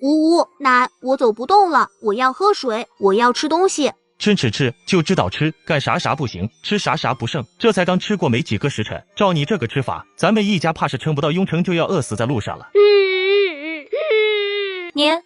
呜呜，奶，我走不动了，我要喝水，我要吃东西。吃就知道吃，干啥不行，吃啥不剩。这才刚吃过没几个时辰，照你这个吃法，咱们一家怕是撑不到雍城就要饿死在路上了。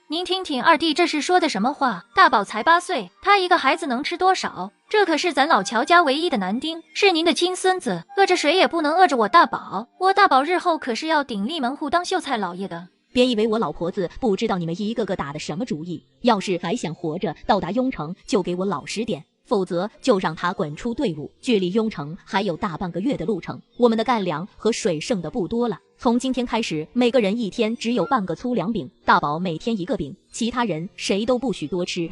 您听听二弟这是说的什么话？大宝才8岁，他一个孩子能吃多少？这可是咱老乔家唯一的男丁，是您的亲孙子，饿着谁也不能饿着我大宝。我大宝日后可是要鼎立门户当秀才老爷的。别以为我老婆子不知道你们一个个打的什么主意，要是还想活着到达雍城，就给我老实点，否则就让他滚出队伍。距离雍城还有大半个月的路程，我们的干粮和水剩的不多了。从今天开始，每个人一天只有半个粗粮饼，大宝每天1个饼，其他人谁都不许多吃。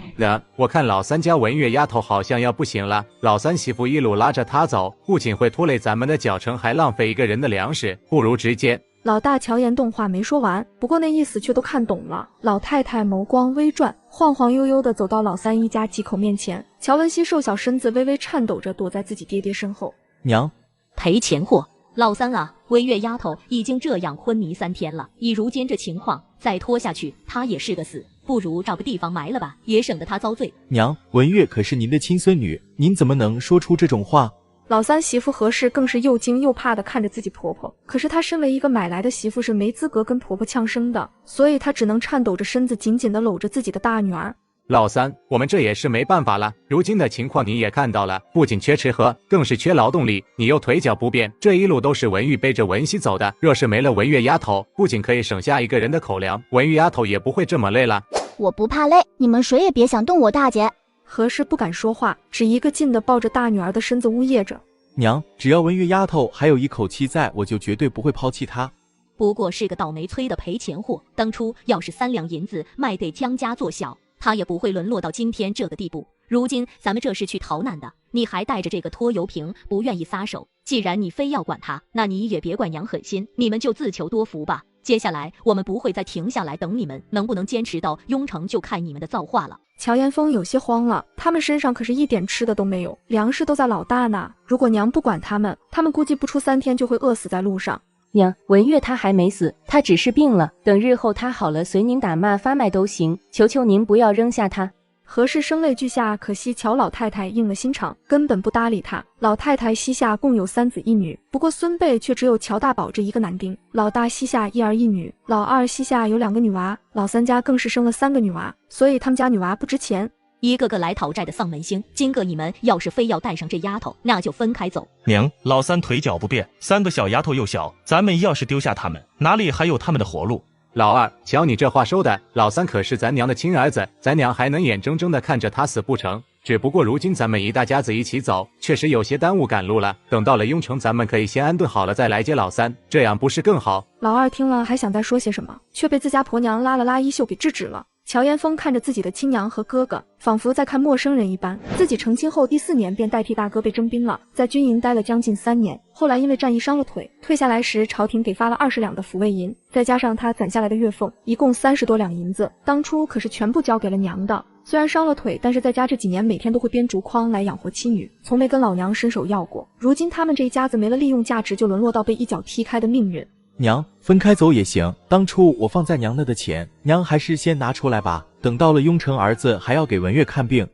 我看老三家文月丫头好像要不行了，老三媳妇一路拉着她走，不仅会拖累咱们的脚程，还浪费一个人的粮食，不如直接……老大乔言动话没说完，不过那意思却都看懂了。老太太眸光微转，晃晃悠悠地走到老三一家几口面前。乔文熙瘦小身子微微颤抖着躲在自己爹爹身后。娘，赔钱货！老三啊，文月丫头已经这样昏迷3天了，以如今这情况，再拖下去她也是个死，不如找个地方埋了吧，也省得她遭罪。娘，文月可是您的亲孙女，您怎么能说出这种话？老三媳妇何氏更是又惊又怕地看着自己婆婆，可是她身为一个买来的媳妇，是没资格跟婆婆呛声的，所以她只能颤抖着身子紧紧地搂着自己的大女儿。老三，我们这也是没办法了，如今的情况你也看到了，不仅缺吃喝，更是缺劳动力，你又腿脚不便，这一路都是文玉背着文熙走的，若是没了文月丫头，不仅可以省下一个人的口粮，文玉丫头也不会这么累了。我不怕累，你们谁也别想动我大姐。何氏不敢说话，只一个劲地抱着大女儿的身子呜咽着。娘，只要文月丫头还有一口气在，我就绝对不会抛弃她。不过是个倒霉催的赔钱货，当初要是3两银子卖给江家做小，他也不会沦落到今天这个地步。如今咱们这是去逃难的，你还带着这个拖油瓶不愿意撒手，既然你非要管他，那你也别怪娘狠心，你们就自求多福吧。接下来我们不会再停下来等你们，能不能坚持到雍城就看你们的造化了。乔岩峰有些慌了，他们身上可是一点吃的都没有，粮食都在老大那，如果娘不管他们估计不出3天就会饿死在路上。娘，文月她还没死，她只是病了，等日后她好了，随您打骂发卖都行，求求您不要扔下她。何氏声泪俱下，可惜乔老太太硬了心肠，根本不搭理他。老太太膝下共有3子1女，不过孙辈却只有乔大宝这一个男丁。老大膝下1儿1女，老二膝下有2个女娃，老三家更是生了3个女娃，所以他们家女娃不值钱。一个个来讨债的丧门星，今个你们要是非要带上这丫头，那就分开走。娘，老三腿脚不便，3个小丫头又小，咱们要是丢下他们，哪里还有他们的活路？老二，瞧你这话说的，老三可是咱娘的亲儿子，咱娘还能眼睁睁的看着他死不成？只不过如今咱们一大家子一起走，确实有些耽误赶路了。等到了雍城，咱们可以先安顿好了再来接老三，这样不是更好？老二听了还想再说些什么，却被自家婆娘拉了拉衣袖给制止了。乔岩峰看着自己的亲娘和哥哥，仿佛在看陌生人一般。自己成亲后第4年便代替大哥被征兵了，在军营待了将近3年，后来因为战役伤了腿，退下来时朝廷给发了20两的抚慰银，再加上他攒下来的月俸，一共30多两银子，当初可是全部交给了娘的。虽然伤了腿，但是在家这几年每天都会编竹筐来养活妻女，从没跟老娘伸手要过。如今他们这一家子没了利用价值，就沦落到被一脚踢开的命运。娘，分开走也行，当初我放在娘那的钱，娘还是先拿出来吧，等到了雍城，儿子还要给文月看病。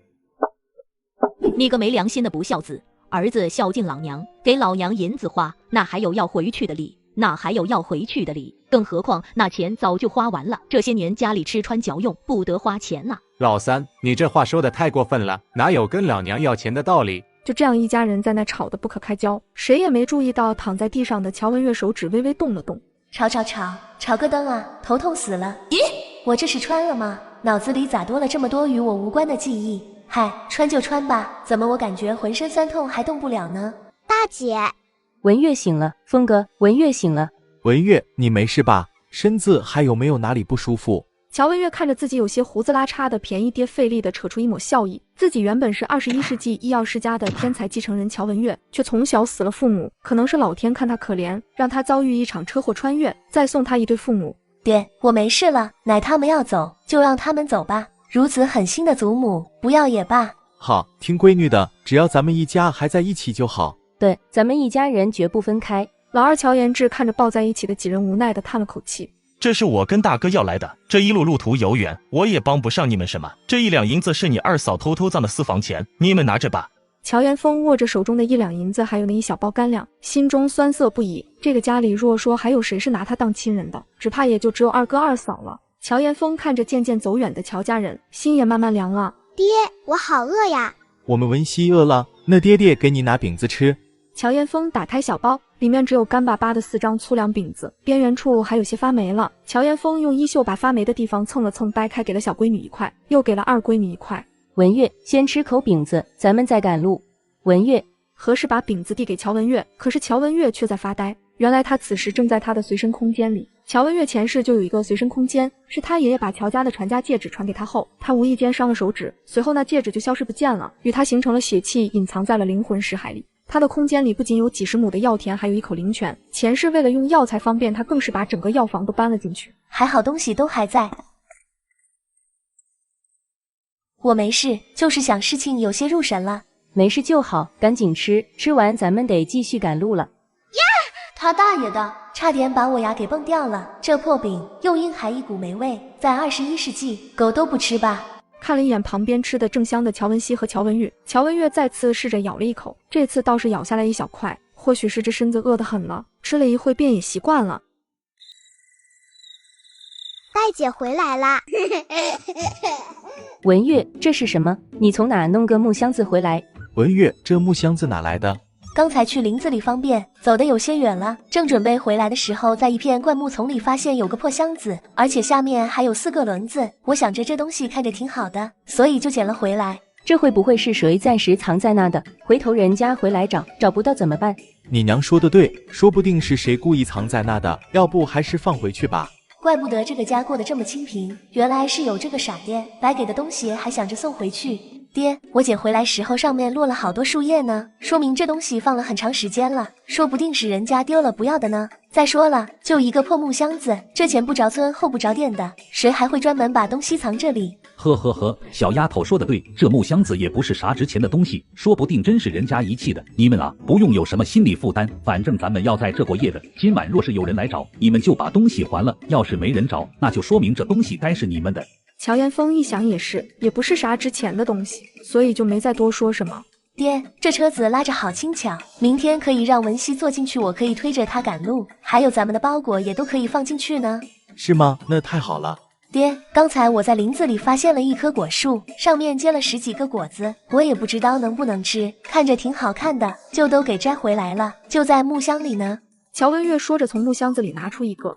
你个没良心的不孝子，儿子孝敬老娘，给老娘银子花，那还有要回去的礼，更何况那钱早就花完了，这些年家里吃穿嚼用，不得花钱了。老三，你这话说的太过分了，哪有跟老娘要钱的道理？就这样一家人在那吵得不可开交，谁也没注意到躺在地上的乔文月手指微微动了动。吵个灯啊，头痛死了。咦，我这是穿了吗？脑子里咋多了这么多与我无关的记忆？嗨，穿就穿吧，怎么我感觉浑身酸痛还动不了呢？大姐，文月醒了，峰哥，文月醒了。文月，你没事吧？身子还有没有哪里不舒服？乔文月看着自己有些胡子拉碴的便宜爹，费力地扯出一抹笑意。自己原本是21世纪医药世家的天才继承人乔文月，却从小死了父母，可能是老天看他可怜，让他遭遇一场车祸穿越，再送他一对父母。爹，我没事了，奶他们要走就让他们走吧，如此狠心的祖母，不要也罢。好，听闺女的，只要咱们一家还在一起就好。对，咱们一家人绝不分开。老二乔延志看着抱在一起的几人，无奈地叹了口气。这是我跟大哥要来的，这一路路途遥远，我也帮不上你们什么。这1两银子是你二嫂偷偷葬的私房钱，你们拿着吧。乔岩峰握着手中的1两银子，还有那一小包干粮，心中酸涩不已。这个家里若说还有谁是拿他当亲人的，只怕也就只有二哥二嫂了。乔岩峰看着渐渐走远的乔家人，心也慢慢凉了。爹，我好饿呀！我们文熙饿了，那爹爹给你拿饼子吃。乔岩峰打开小包，里面只有干巴巴的4张粗粮饼子，边缘处还有些发霉了。乔岩峰用衣袖把发霉的地方蹭了蹭，掰开给了小闺女1块，又给了二闺女1块。文月，先吃口饼子，咱们再赶路。文月，何氏把饼子递给乔文月，可是乔文月却在发呆。原来他此时正在他的随身空间里。乔文月前世就有一个随身空间，是他爷爷把乔家的传家戒指传给他后，他无意间伤了手指，随后那戒指就消失不见了，与他形成了血气，隐藏在了灵魂识海里。他的空间里不仅有几10亩的药田，还有一口灵泉。前世为了用药材方便，他更是把整个药房都搬了进去。还好东西都还在。我没事，就是想事情有些入神了。没事就好，赶紧吃，吃完咱们得继续赶路了。他大爷的，差点把我牙给蹦掉了。这破饼又硬还一股霉味，在21世纪，狗都不吃吧。看了一眼旁边吃的正香的乔文熙和乔文玉，乔文月再次试着咬了一口，这次倒是咬下来一小块。或许是这身子饿得很了，吃了一会便也习惯了。戴姐回来啦！文月，这是什么？你从哪弄个木箱子回来？文月，这木箱子哪来的？刚才去林子里方便，走得有些远了，正准备回来的时候，在一片灌木丛里发现有个破箱子，而且下面还有4个轮子。我想着这东西看着挺好的，所以就捡了回来。这会不会是谁暂时藏在那的？回头人家回来找，找不到怎么办？你娘说的对，说不定是谁故意藏在那的，要不还是放回去吧。怪不得这个家过得这么清贫，原来是有这个傻爹，白给的东西还想着送回去。爹，我捡回来时候上面落了好多树叶呢，说明这东西放了很长时间了，说不定是人家丢了不要的呢。再说了，就一个破木箱子，这前不着村后不着店的，谁还会专门把东西藏这里？呵呵呵，小丫头说的对，这木箱子也不是啥值钱的东西，说不定真是人家遗弃的。你们啊，不用有什么心理负担，反正咱们要在这过夜的。今晚若是有人来找，你们就把东西还了；要是没人找，那就说明这东西该是你们的。乔岩峰一想也是，也不是啥值钱的东西，所以就没再多说什么。爹，这车子拉着好轻巧，明天可以让文熙坐进去，我可以推着它赶路，还有咱们的包裹也都可以放进去呢。是吗？那太好了。爹，刚才我在林子里发现了一棵果树，上面结了10几个果子，我也不知道能不能吃，看着挺好看的，就都给摘回来了，就在木箱里呢。乔文月说着从木箱子里拿出一个。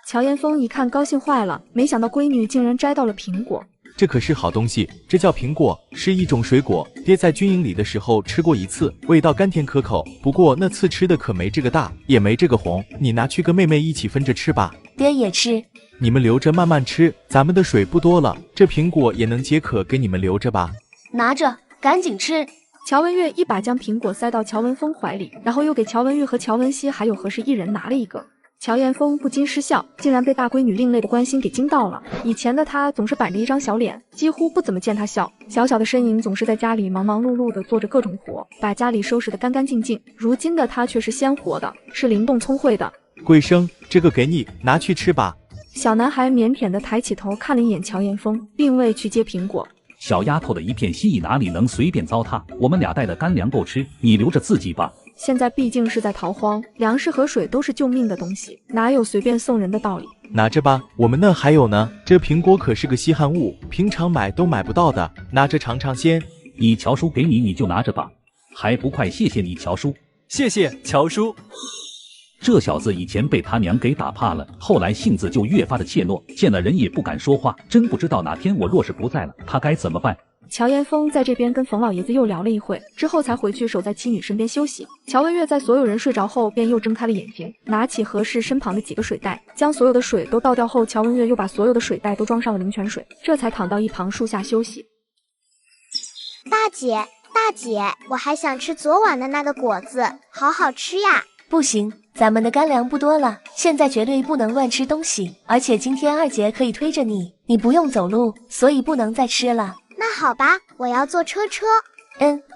乔岩峰一看高兴坏了，没想到闺女竟然摘到了苹果。这可是好东西，这叫苹果，是一种水果。爹在军营里的时候吃过一次，味道甘甜可口。不过那次吃的可没这个大，也没这个红，你拿去跟妹妹一起分着吃吧。爹也吃。你们留着慢慢吃，咱们的水不多了，这苹果也能解渴，给你们留着吧。拿着，赶紧吃。乔文月一把将苹果塞到乔文峰怀里，然后又给乔文玉和乔文熙还有何氏一人拿了一个。乔岩峰不禁失笑，竟然被大闺女另类的关心给惊到了。以前的他总是板着一张小脸，几乎不怎么见他笑，小小的身影总是在家里忙忙碌碌的做着各种活，把家里收拾得干干净净。如今的他却是鲜活的，是灵动聪慧的。桂生，这个给你，拿去吃吧。小男孩腼腆地抬起头看了一眼乔岩峰，并未去接苹果。小丫头的一片心意哪里能随便糟蹋？我们俩带的干粮够吃，你留着自己吧。现在毕竟是在逃荒，粮食和水都是救命的东西，哪有随便送人的道理？拿着吧，我们那还有呢。这苹果可是个稀罕物，平常买都买不到的，拿着尝尝鲜。你乔叔给你，你就拿着吧，还不快谢谢你乔叔。谢谢乔叔。这小子以前被他娘给打怕了，后来性子就越发的怯懦，见了人也不敢说话。真不知道哪天我若是不在了，他该怎么办？乔岩峰在这边跟冯老爷子又聊了一会，之后才回去守在妻女身边休息。乔文月在所有人睡着后，便又睁开了眼睛，拿起何氏身旁的几个水袋，将所有的水都倒掉后，乔文月又把所有的水袋都装上了灵泉水，这才躺到一旁树下休息。大姐，我还想吃昨晚的那个果子，好好吃呀！不行，咱们的干粮不多了，现在绝对不能乱吃东西，而且今天二姐可以推着你，你不用走路，所以不能再吃了。那好吧，我要坐车。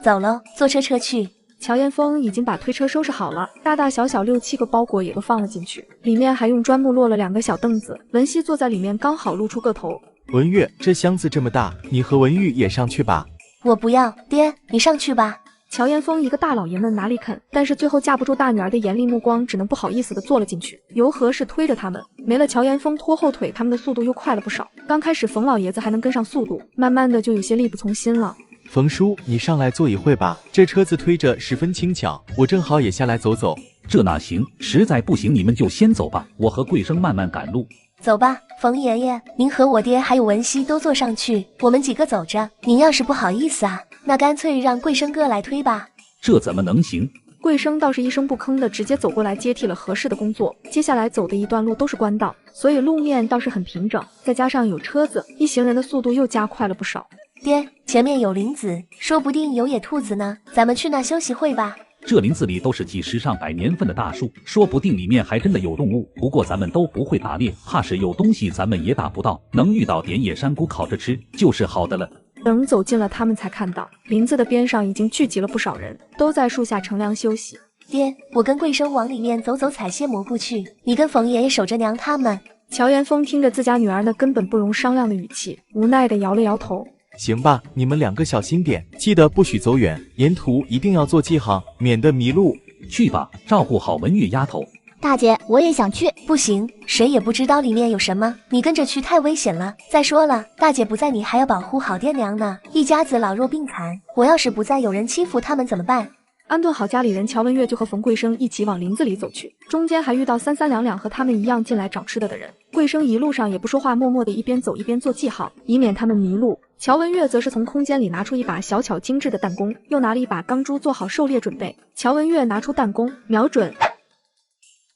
走喽，坐车去。乔岩峰已经把推车收拾好了，大大小小6、7个包裹也都放了进去，里面还用砖木摞了2个小凳子，文熙坐在里面刚好露出个头。文月，这箱子这么大，你和文玉也上去吧。我不要，爹，你上去吧。乔岩峰一个大老爷们哪里肯，但是最后架不住大女儿的严厉目光，只能不好意思的坐了进去。尤和是推着他们，没了乔岩峰拖后腿，他们的速度又快了不少。刚开始冯老爷子还能跟上速度，慢慢的就有些力不从心了。冯叔，你上来坐一会吧，这车子推着十分轻巧，我正好也下来走走。这哪行，实在不行你们就先走吧，我和桂生慢慢赶路。走吧，冯爷爷，您和我爹还有文熙都坐上去，我们几个走着。您要是不好意思啊，那干脆让桂生哥来推吧。这怎么能行？桂生倒是一声不吭的直接走过来接替了何氏的工作。接下来走的一段路都是官道，所以路面倒是很平整，再加上有车子，一行人的速度又加快了不少。爹，前面有林子，说不定有野兔子呢，咱们去那休息会吧。这林子里都是几十上百年份的大树，说不定里面还真的有动物。不过咱们都不会打猎，怕是有东西咱们也打不到，能遇到点野山菇烤着吃就是好的了。等走近了，他们才看到林子的边上已经聚集了不少人，都在树下乘凉休息。爹，我跟桂生往里面走走，采些蘑菇去，你跟冯爷爷守着娘他们。乔岩峰听着自家女儿那根本不容商量的语气，无奈的摇了摇头。行吧，你们2个小心点，记得不许走远，沿途一定要做记号，免得迷路。去吧，照顾好文玉丫头。大姐，我也想去。不行，谁也不知道里面有什么，你跟着去太危险了。再说了，大姐不在，你还要保护好爹娘呢，一家子老弱病残，我要是不在，有人欺负他们怎么办？安顿好家里人，乔文月就和冯桂生一起往林子里走去，中间还遇到3、3两两和他们一样进来找吃的的人。桂生一路上也不说话，默默地一边走一边做记号，以免他们迷路。乔文月则是从空间里拿出一把小巧精致的弹弓，又拿了一把钢珠做好狩猎准备。乔文月拿出弹弓，瞄准，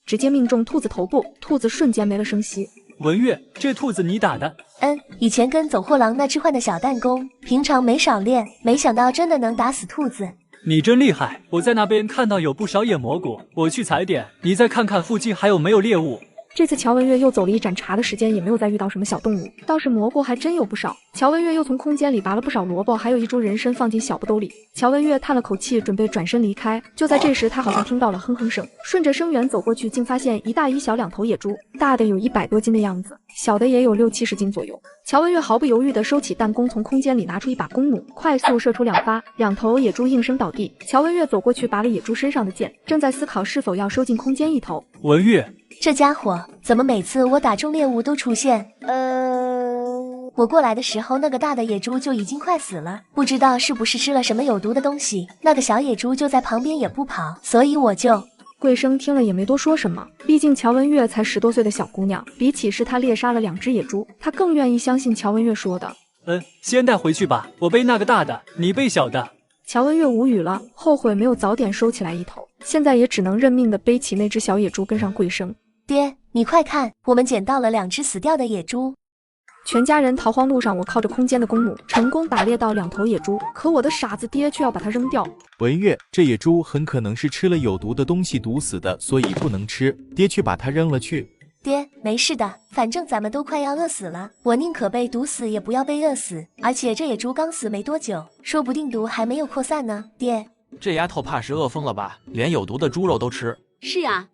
直接命中兔子头部，兔子瞬间没了声息。文月，这兔子你打的？以前跟走货郎那置换的小弹弓，平常没少练，没想到真的能打死兔子。你真厉害！我在那边看到有不少野蘑菇，我去采点，你再看看附近还有没有猎物。这次乔文月又走了一盏茶的时间，也没有再遇到什么小动物，倒是蘑菇还真有不少。乔文月又从空间里拔了不少萝卜，还有一株人参放进小布兜里。乔文月叹了口气，准备转身离开。就在这时，他好像听到了哼哼声，顺着声源走过去，竟发现一大一小2头野猪，大的有100多斤的样子，小的也有60、70斤左右。乔文月毫不犹豫地收起弹弓，从空间里拿出一把弓弩，快速射出2发，2头野猪应声倒地。乔文月走过去拔了野猪身上的箭，正在思考是否要收进空间一头。文月，这家伙怎么每次我打中猎物都出现？我过来的时候，那个大的野猪就已经快死了，不知道是不是吃了什么有毒的东西。那个小野猪就在旁边也不跑，所以我就……桂生听了也没多说什么，毕竟乔文月才10多岁的小姑娘，比起是她猎杀了2只野猪，她更愿意相信乔文月说的。先带回去吧，我背那个大的，你背小的。乔文月无语了，后悔没有早点收起来一头，现在也只能认命的背起那只小野猪跟上桂生。爹，你快看，我们捡到了2只死掉的野猪。全家人逃荒路上，我靠着空间的弓弩成功打猎到2头野猪，可我的傻子爹却要把它扔掉。文月，这野猪很可能是吃了有毒的东西毒死的，所以不能吃，爹去把它扔了去。爹，没事的，反正咱们都快要饿死了，我宁可被毒死也不要被饿死。而且这野猪刚死没多久，说不定毒还没有扩散呢。爹，这丫头怕是饿疯了吧，连有毒的猪肉都吃。是啊，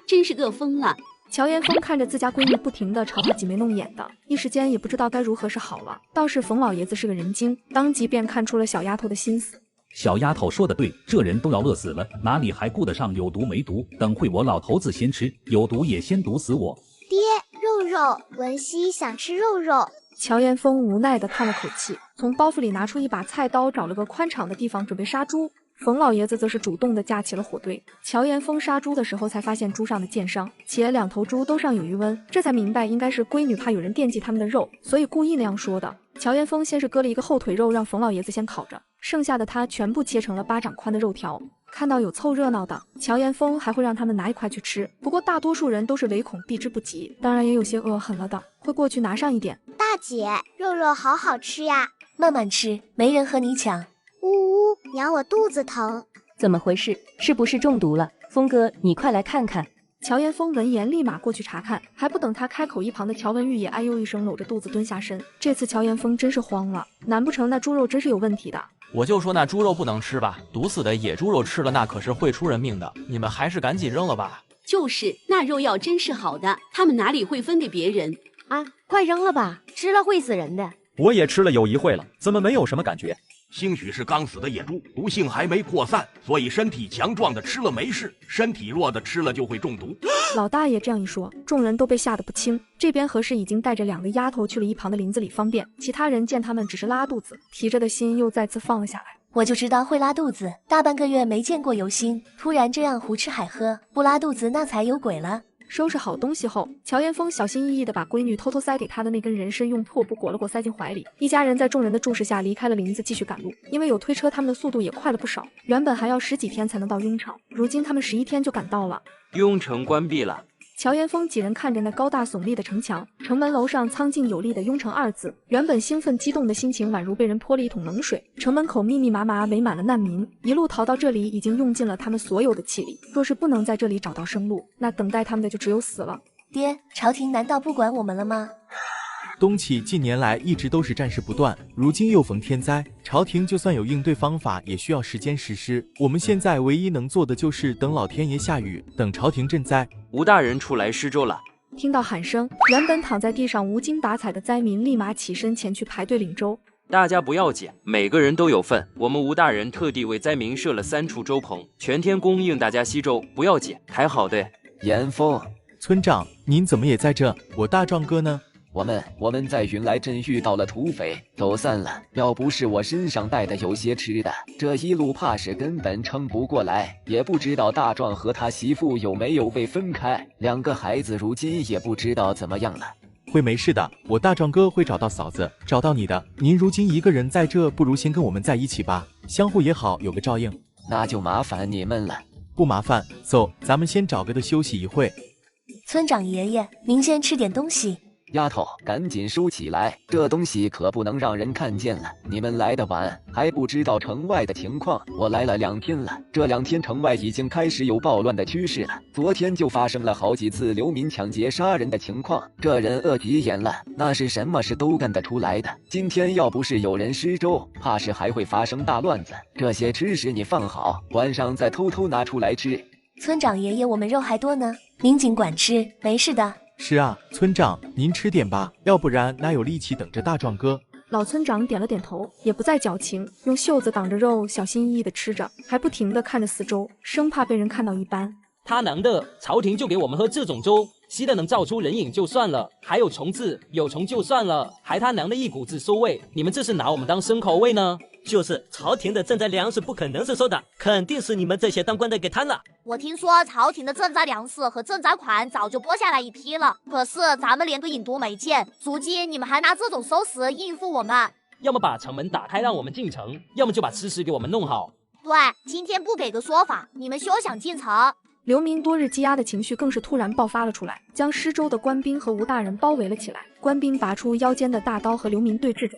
真是饿疯了。乔岩峰看着自家闺女不停地朝他挤眉弄眼的，一时间也不知道该如何是好了。倒是冯老爷子是个人精，当即便看出了小丫头的心思。小丫头说的对，这人都要饿死了，哪里还顾得上有毒没毒？等会我老头子先吃，有毒也先毒死我。爹，肉肉，文熙想吃肉肉。乔岩峰无奈地叹了口气，从包袱里拿出一把菜刀，找了个宽敞的地方准备杀猪。冯老爷子则是主动地架起了火堆。乔岩峰杀猪的时候才发现猪上的箭伤，且2头猪都上有余温，这才明白应该是闺女怕有人惦记他们的肉，所以故意那样说的。乔岩峰先是割了一个后腿肉让冯老爷子先烤着，剩下的他全部切成了巴掌宽的肉条。看到有凑热闹的，乔岩峰还会让他们拿一块去吃，不过大多数人都是唯恐避之不及，当然也有些饿狠了的会过去拿上一点。大姐，肉肉好好吃呀，慢慢吃，没人和你抢。呜呜，娘我肚子疼。怎么回事？是不是中毒了？峰哥，你快来看看。乔岩峰闻言立马过去查看，还不等他开口，一旁的乔文玉也哎呦一声搂着肚子蹲下身。这次乔岩峰真是慌了，难不成那猪肉真是有问题的？我就说那猪肉不能吃吧，毒死的野猪肉吃了那可是会出人命的，你们还是赶紧扔了吧。就是那肉要真是好的，他们哪里会分给别人啊？快扔了吧，吃了会死人的。我也吃了有一会了，怎么没有什么感觉？兴许是刚死的野猪，毒性还没扩散，所以身体强壮的吃了没事，身体弱的吃了就会中毒。老大爷这样一说，众人都被吓得不轻。这边何氏已经带着2个丫头去了一旁的林子里方便，其他人见他们只是拉肚子，提着的心又再次放了下来。我就知道会拉肚子，大半个月没见过有心，突然这样胡吃海喝，不拉肚子那才有鬼了。收拾好东西后，乔岩峰小心翼翼地把闺女偷偷塞给他的那根人参用破布裹了裹塞进怀里。一家人在众人的注视下离开了林子，继续赶路。因为有推车，他们的速度也快了不少。原本还要10几天才能到雍城，如今他们11天就赶到了。雍城关闭了。乔岩峰几人看着那高大耸立的城墙，城门楼上苍劲有力的雍城2字，原本兴奋激动的心情宛如被人泼了一桶冷水。城门口密密麻麻围满了难民，一路逃到这里已经用尽了他们所有的气力，若是不能在这里找到生路，那等待他们的就只有死了。爹，朝廷难道不管我们了吗？东启近年来一直都是战事不断，如今又逢天灾，朝廷就算有应对方法，也需要时间实施。我们现在唯一能做的就是等老天爷下雨，等朝廷赈灾。吴大人出来施粥了。听到喊声，原本躺在地上无精打采的灾民立马起身前去排队领粥。大家不要紧，每个人都有份。我们吴大人特地为灾民设了3处粥棚，全天供应大家稀粥，不要紧。还好的。严峰，村长，您怎么也在这？我大壮哥呢？我们在云来镇遇到了土匪，走散了。要不是我身上带的有些吃的，这一路怕是根本撑不过来。也不知道大壮和他媳妇有没有被分开，2个孩子如今也不知道怎么样了。会没事的，我大壮哥会找到嫂子，找到你的。您如今一个人在这，不如先跟我们在一起吧，相互也好，有个照应。那就麻烦你们了。不麻烦，走，咱们先找个地休息一会。村长爷爷，您先吃点东西。丫头，赶紧收起来，这东西可不能让人看见了。你们来得晚，还不知道城外的情况。我来了2天了，这2天城外已经开始有暴乱的趋势了。昨天就发生了好几次流民抢劫杀人的情况，这人恶急眼了，那是什么事都干得出来的。今天要不是有人施粥，怕是还会发生大乱子。这些吃食你放好，晚上再偷偷拿出来吃。村长爷爷，我们肉还多呢，您尽管吃，没事的。是啊，村长，您吃点吧，要不然哪有力气等着大壮哥。老村长点了点头，也不再矫情，用袖子挡着肉，小心翼翼地吃着，还不停地看着四周，生怕被人看到一般。他娘的，朝廷就给我们喝这种粥，稀的能造出人影就算了，还有虫子，有虫就算了，还他娘的一股子馊味，你们这是拿我们当牲口喂呢？就是朝廷的赈灾粮食不可能是收的，肯定是你们这些当官的给贪了。我听说朝廷的赈灾粮食和赈灾款早就拨下来一批了，可是咱们连个影都没见，如今你们还拿这种收拾应付我们？要么把城门打开让我们进城，要么就把吃食给我们弄好。对，今天不给个说法，你们休想进城。流民多日积压的情绪更是突然爆发了出来，将施粥的官兵和吴大人包围了起来。官兵拔出腰间的大刀和流民对峙着。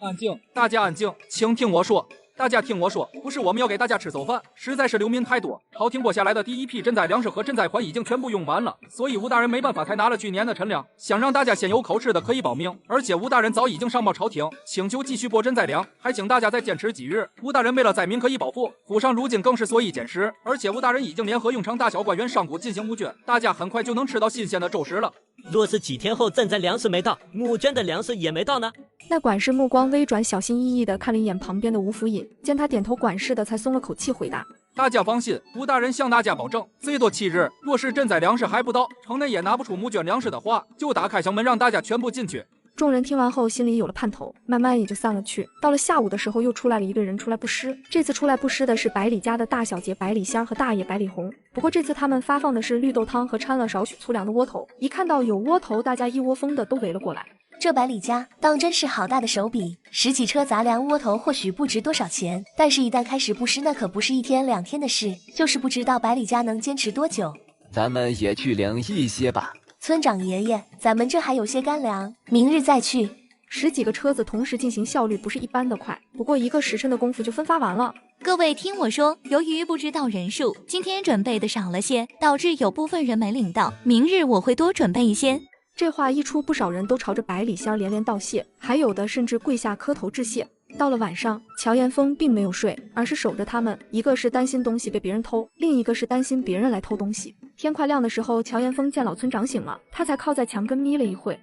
安静，大家安静，请听我说。大家听我说，不是我们要给大家吃馊饭，实在是流民太多，朝廷拨下来的第一批赈灾粮食和赈灾款已经全部用完了，所以吴大人没办法才拿了去年的陈粮，想让大家先有口吃的可以保命，而且吴大人早已经上报朝廷，请求继续拨赈灾粮，还请大家再坚持几日。吴大人为了灾民可以保护，府上如今更是所以减食，而且吴大人已经联合雍城大小官员上古进行募捐，大家很快就能吃到新鲜的粥食了。若是几天后赈灾粮食没到，募捐的粮食也没到呢？那管事目光微转，小心翼翼地看了一眼旁边的吴府尹，见他点头管事的，才松了口气回答：大家放心，吴大人向大家保证，最多7日，若是赈灾粮食还不到，城内也拿不出募捐粮食的话，就打开城门让大家全部进去。众人听完后心里有了盼头，慢慢也就散了去。到了下午的时候，又出来了一个人出来布施，这次出来布施的是百里家的大小姐百里香和大爷百里红，不过这次他们发放的是绿豆汤和掺了少许粗粮的窝头，一看到有窝头，大家一窝蜂的都围了过来。这百里家当真是好大的手笔，10几车杂粮窝头或许不值多少钱，但是一旦开始布施，那可不是1天2天的事，就是不知道百里家能坚持多久。咱们也去领一些吧。村长爷爷，咱们这还有些干粮，明日再去。10几个车子同时进行，效率不是一般的快，不过1个时辰的功夫就分发完了。各位听我说，由于不知道人数，今天准备的少了些，导致有部分人没领到，明日我会多准备一些。这话一出，不少人都朝着百里仙连连道谢，还有的甚至跪下磕头致谢。到了晚上，乔岩峰并没有睡，而是守着他们，一个是担心东西被别人偷，另一个是担心别人来偷东西。天快亮的时候，乔岩峰见老村长醒了，他才靠在墙根眯了一会。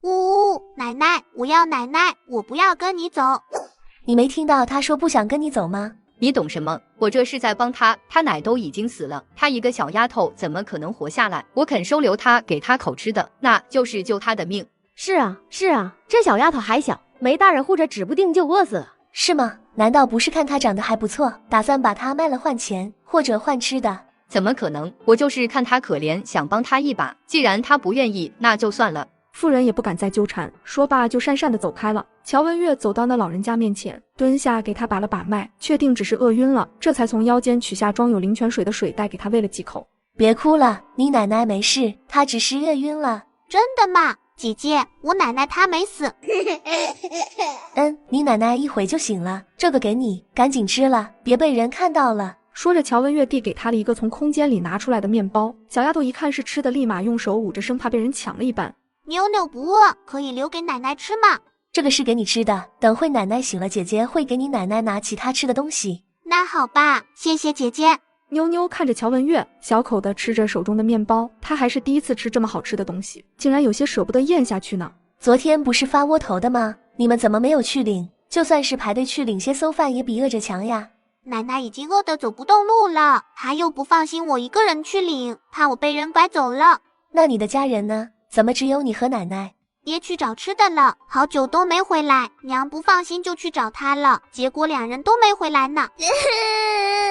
呜，奶奶，我要奶奶，我不要跟你走。你没听到他说不想跟你走吗？你懂什么？我这是在帮他，他奶都已经死了，他一个小丫头怎么可能活下来？我肯收留他，给他口吃的，那就是救他的命。是啊，这小丫头还小，没大人护着，指不定就饿死了。是吗？难道不是看她长得还不错，打算把她卖了换钱，或者换吃的？怎么可能？我就是看她可怜，想帮她一把。既然她不愿意，那就算了。妇人也不敢再纠缠，说罢就讪讪地走开了。乔文月走到那老人家面前，蹲下给他把了把脉，确定只是饿晕了，这才从腰间取下装有灵泉水的水袋，给他喂了几口。别哭了，你奶奶没事，她只是饿晕了。真的吗？姐姐，我奶奶她没死。你奶奶一会就醒了，这个给你，赶紧吃了，别被人看到了。说着，乔文月递给他了一个从空间里拿出来的面包。小丫头一看是吃的，立马用手捂着，生怕被人抢了一般。妞妞不饿，可以留给奶奶吃吗？这个是给你吃的，等会奶奶醒了，姐姐会给你奶奶拿其他吃的东西。那好吧，谢谢姐姐。妞妞看着乔文月，小口的吃着手中的面包，她还是第一次吃这么好吃的东西，竟然有些舍不得咽下去呢。昨天不是发窝头的吗？你们怎么没有去领？就算是排队去领些馊饭，也比饿着强呀。奶奶已经饿得走不动路了，她又不放心我一个人去领，怕我被人拐走了。那你的家人呢？怎么只有你和奶奶？爹去找吃的了，好久都没回来，娘不放心就去找他了，结果两人都没回来呢。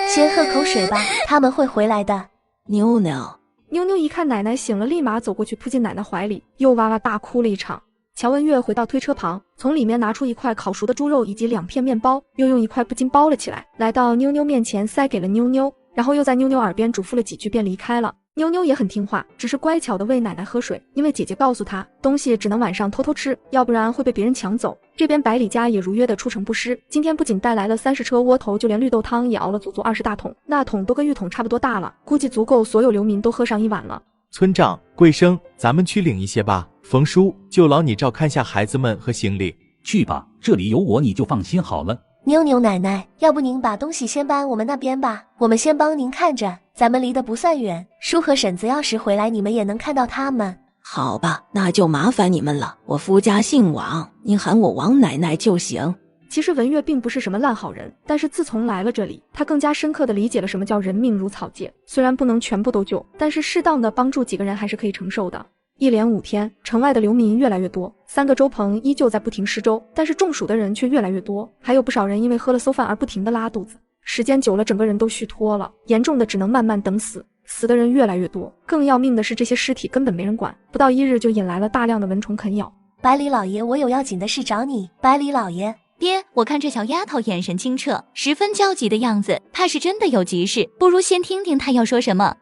先喝口水吧，他们会回来的。妞妞一看奶奶醒了，立马走过去扑进奶奶怀里，又哇哇大哭了一场。乔文月回到推车旁，从里面拿出一块烤熟的猪肉以及2片面包，又用一块布巾包了起来，来到妞妞面前塞给了妞妞，然后又在妞妞耳边嘱咐了几句便离开了。妞妞也很听话，只是乖巧的喂奶奶喝水，因为姐姐告诉她，东西只能晚上偷偷吃，要不然会被别人抢走。这边百里家也如约的出城布施，今天不仅带来了30车窝头，就连绿豆汤也熬了足足20大桶，那桶都跟浴桶差不多大了，估计足够所有流民都喝上一碗了。村长、贵生，咱们去领一些吧。冯叔，就劳你照看下孩子们和行李。去吧，这里有我，你就放心好了。妞妞奶奶，要不您把东西先搬我们那边吧，我们先帮您看着，咱们离得不算远，叔和婶子要是回来，你们也能看到他们。好吧，那就麻烦你们了，我夫家姓王，您喊我王奶奶就行。其实文月并不是什么烂好人，但是自从来了这里，他更加深刻地理解了什么叫人命如草芥。虽然不能全部都救，但是适当的帮助几个人还是可以承受的。一连5天，城外的流民越来越多，3个粥棚依旧在不停施粥，但是中暑的人却越来越多，还有不少人因为喝了馊饭而不停地拉肚子。时间久了，整个人都虚脱了，严重的只能慢慢等死。死的人越来越多，更要命的是这些尸体根本没人管，不到1日就引来了大量的蚊虫啃咬。百里老爷，我有要紧的事找你。百里老爷，爹，我看这小丫头眼神清澈，十分焦急的样子，怕是真的有急事，不如先听听她要说什么。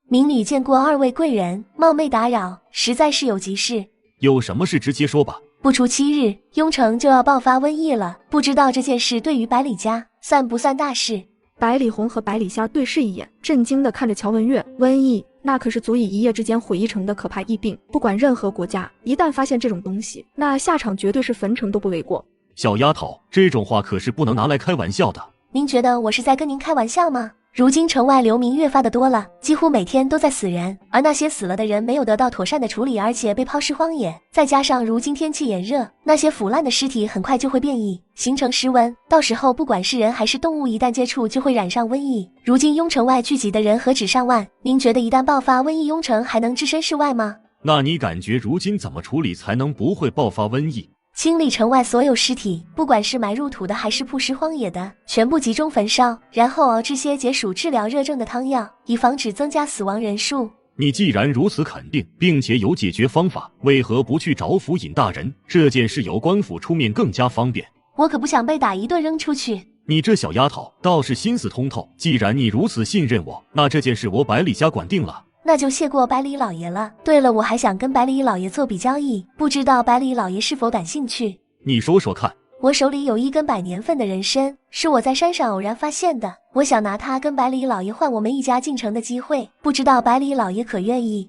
民女见过2位贵人，冒昧打扰，实在是有急事。有什么事直接说吧。不出7日，雍城就要爆发瘟疫了，不知道这件事对于百里家算不算大事？百里红和百里香对视一眼，震惊地看着乔文月。瘟疫，那可是足以一夜之间毁一城的可怕疫病，不管任何国家，一旦发现这种东西，那下场绝对是焚城都不为过。小丫头，这种话可是不能拿来开玩笑的。您觉得我是在跟您开玩笑吗？如今城外流民越发的多了，几乎每天都在死人，而那些死了的人没有得到妥善的处理，而且被抛尸荒野，再加上如今天气炎热，那些腐烂的尸体很快就会变异，形成尸瘟，到时候不管是人还是动物，一旦接触就会染上瘟疫。如今雍城外聚集的人何止上万，您觉得一旦爆发瘟疫，雍城还能置身事外吗？那你感觉如今怎么处理才能不会爆发瘟疫？清理城外所有尸体，不管是埋入土的还是曝尸荒野的，全部集中焚烧，然后熬制些解暑治疗热症的汤药，以防止增加死亡人数。你既然如此肯定，并且有解决方法，为何不去找府尹大人？这件事由官府出面更加方便。我可不想被打一顿扔出去。你这小丫头倒是心思通透，既然你如此信任我，那这件事我百里家管定了。那就谢过百里老爷了。对了，我还想跟百里老爷做笔交易，不知道百里老爷是否感兴趣？你说说看。我手里有1根100年份的人参，是我在山上偶然发现的，我想拿它跟百里老爷换我们一家进城的机会，不知道百里老爷可愿意？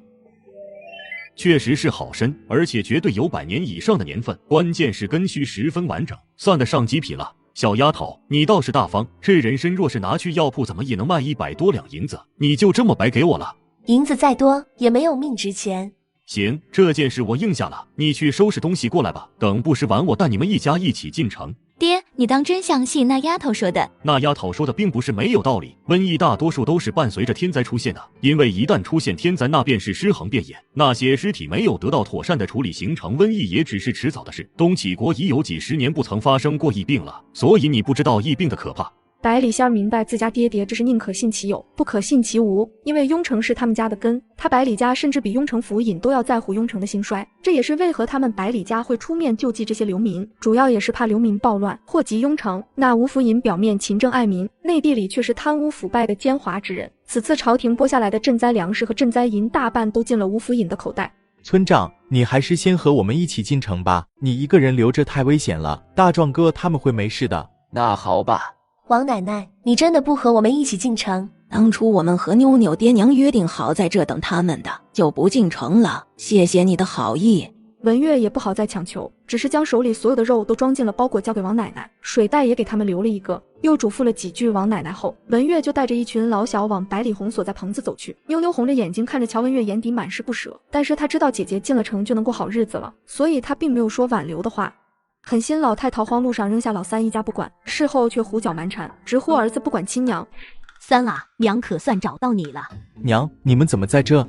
确实是好参，而且绝对有100年以上的年份，关键是根须十分完整，算得上极品了。小丫头，你倒是大方，这人参若是拿去药铺，怎么也能卖100多两银子，你就这么白给我了？银子再多也没有命值钱。行，这件事我应下了，你去收拾东西过来吧，等不时晚我带你们一家一起进城。爹，你当真相信那丫头说的？那丫头说的并不是没有道理，瘟疫大多数都是伴随着天灾出现的，因为一旦出现天灾，那便是尸横遍野，那些尸体没有得到妥善的处理，形成瘟疫也只是迟早的事。东启国已有几十年不曾发生过疫病了，所以你不知道疫病的可怕。百里仙儿明白自家爹爹这是宁可信其有，不可信其无，因为雍城是他们家的根，他百里家甚至比雍城府尹都要在乎雍城的兴衰，这也是为何他们百里家会出面救济这些流民，主要也是怕流民暴乱祸及雍城。那吴府尹表面勤政爱民，内地里却是贪污腐败的奸猾之人，此次朝廷拨下来的赈灾粮食和赈灾银大半都进了吴府尹的口袋。村长，你还是先和我们一起进城吧，你一个人留着太危险了，大壮哥他们会没事的。那好吧。王奶奶，你真的不和我们一起进城？当初我们和妞妞爹娘约定好在这等他们的，就不进城了，谢谢你的好意。文月也不好再强求，只是将手里所有的肉都装进了包裹交给王奶奶，水袋也给他们留了一个，又嘱咐了几句王奶奶后，文月就带着一群老小往百里红所在棚子走去。妞妞红着眼睛看着乔文月，眼底满是不舍，但是她知道姐姐进了城就能过好日子了，所以她并没有说挽留的话。狠心老太逃荒路上扔下老三一家不管，事后却胡搅蛮缠，直呼儿子不管亲娘。三啊，娘可算找到你了。娘，你们怎么在这？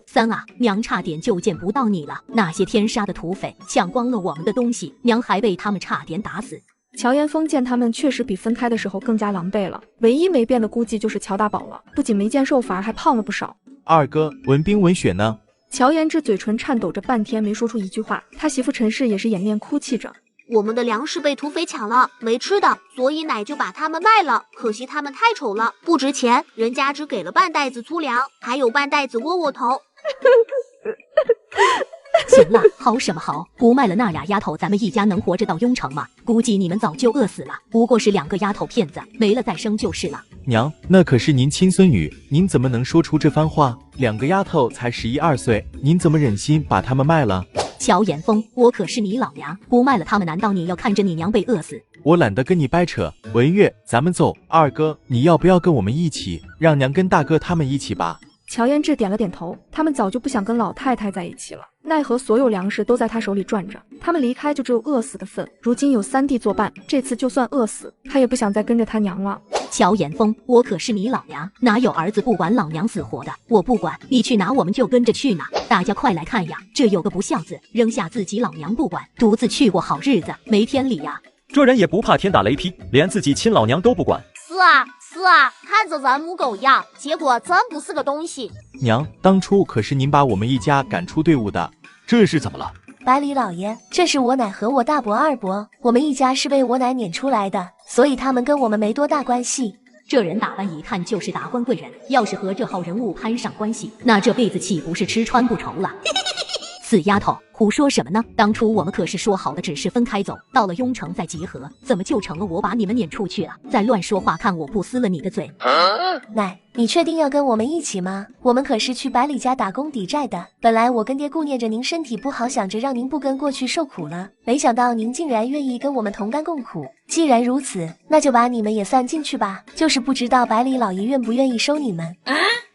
三啊，娘差点就见不到你了，那些天杀的土匪抢光了我们的东西，娘还被他们差点打死。乔岩峰见他们确实比分开的时候更加狼狈了，唯一没变的估计就是乔大宝了，不仅没见瘦，反而还胖了不少。二哥，文冰文雪呢？乔延志嘴唇颤抖着半天没说出一句话，他媳妇陈氏也是掩面哭泣着。我们的粮食被土匪抢了，没吃的，所以奶就把它们卖了。可惜它们太丑了，不值钱，人家只给了半袋子粗粮，还有半袋子窝窝头。行了，嚎什么嚎？不卖了那俩丫头，咱们一家能活着到雍城吗？估计你们早就饿死了，不过是2个丫头骗子，没了再生就是了。娘，那可是您亲孙女，您怎么能说出这番话？2个丫头才11、12岁，您怎么忍心把她们卖了？乔岩峰，我可是你老娘，不卖了他们，难道你要看着你娘被饿死？我懒得跟你掰扯，文月，咱们走。二哥，你要不要跟我们一起？让娘跟大哥他们一起吧。乔延志点了点头，他们早就不想跟老太太在一起了，奈何所有粮食都在他手里转着，他们离开就只有饿死的份。如今有3弟作伴，这次就算饿死，他也不想再跟着他娘了。乔岩峰，我可是你老娘，哪有儿子不管老娘死活的？我不管，你去哪我们就跟着去哪。大家快来看呀，这有个不孝子，扔下自己老娘不管，独自去过好日子，没天理呀！这人也不怕天打雷劈，连自己亲老娘都不管。是啊，看着人母狗样，结果真不是个东西。娘，当初可是您把我们一家赶出队伍的，这是怎么了？百里老爷，这是我奶和我大伯二伯，我们一家是被我奶撵出来的，所以他们跟我们没多大关系。这人打扮一看就是达官贵人，要是和这号人物攀上关系，那这辈子岂不是吃穿不愁了？死丫头，胡说什么呢？当初我们可是说好的，只是分开走，到了雍城再集合，怎么就成了我把你们撵出去了？再乱说话，看我不撕了你的嘴！奶，你确定要跟我们一起吗？我们可是去百里家打工抵债的。本来我跟爹顾念着您身体不好，想着让您不跟过去受苦了，没想到您竟然愿意跟我们同甘共苦。既然如此，那就把你们也算进去吧。就是不知道百里老爷愿不愿意收你们。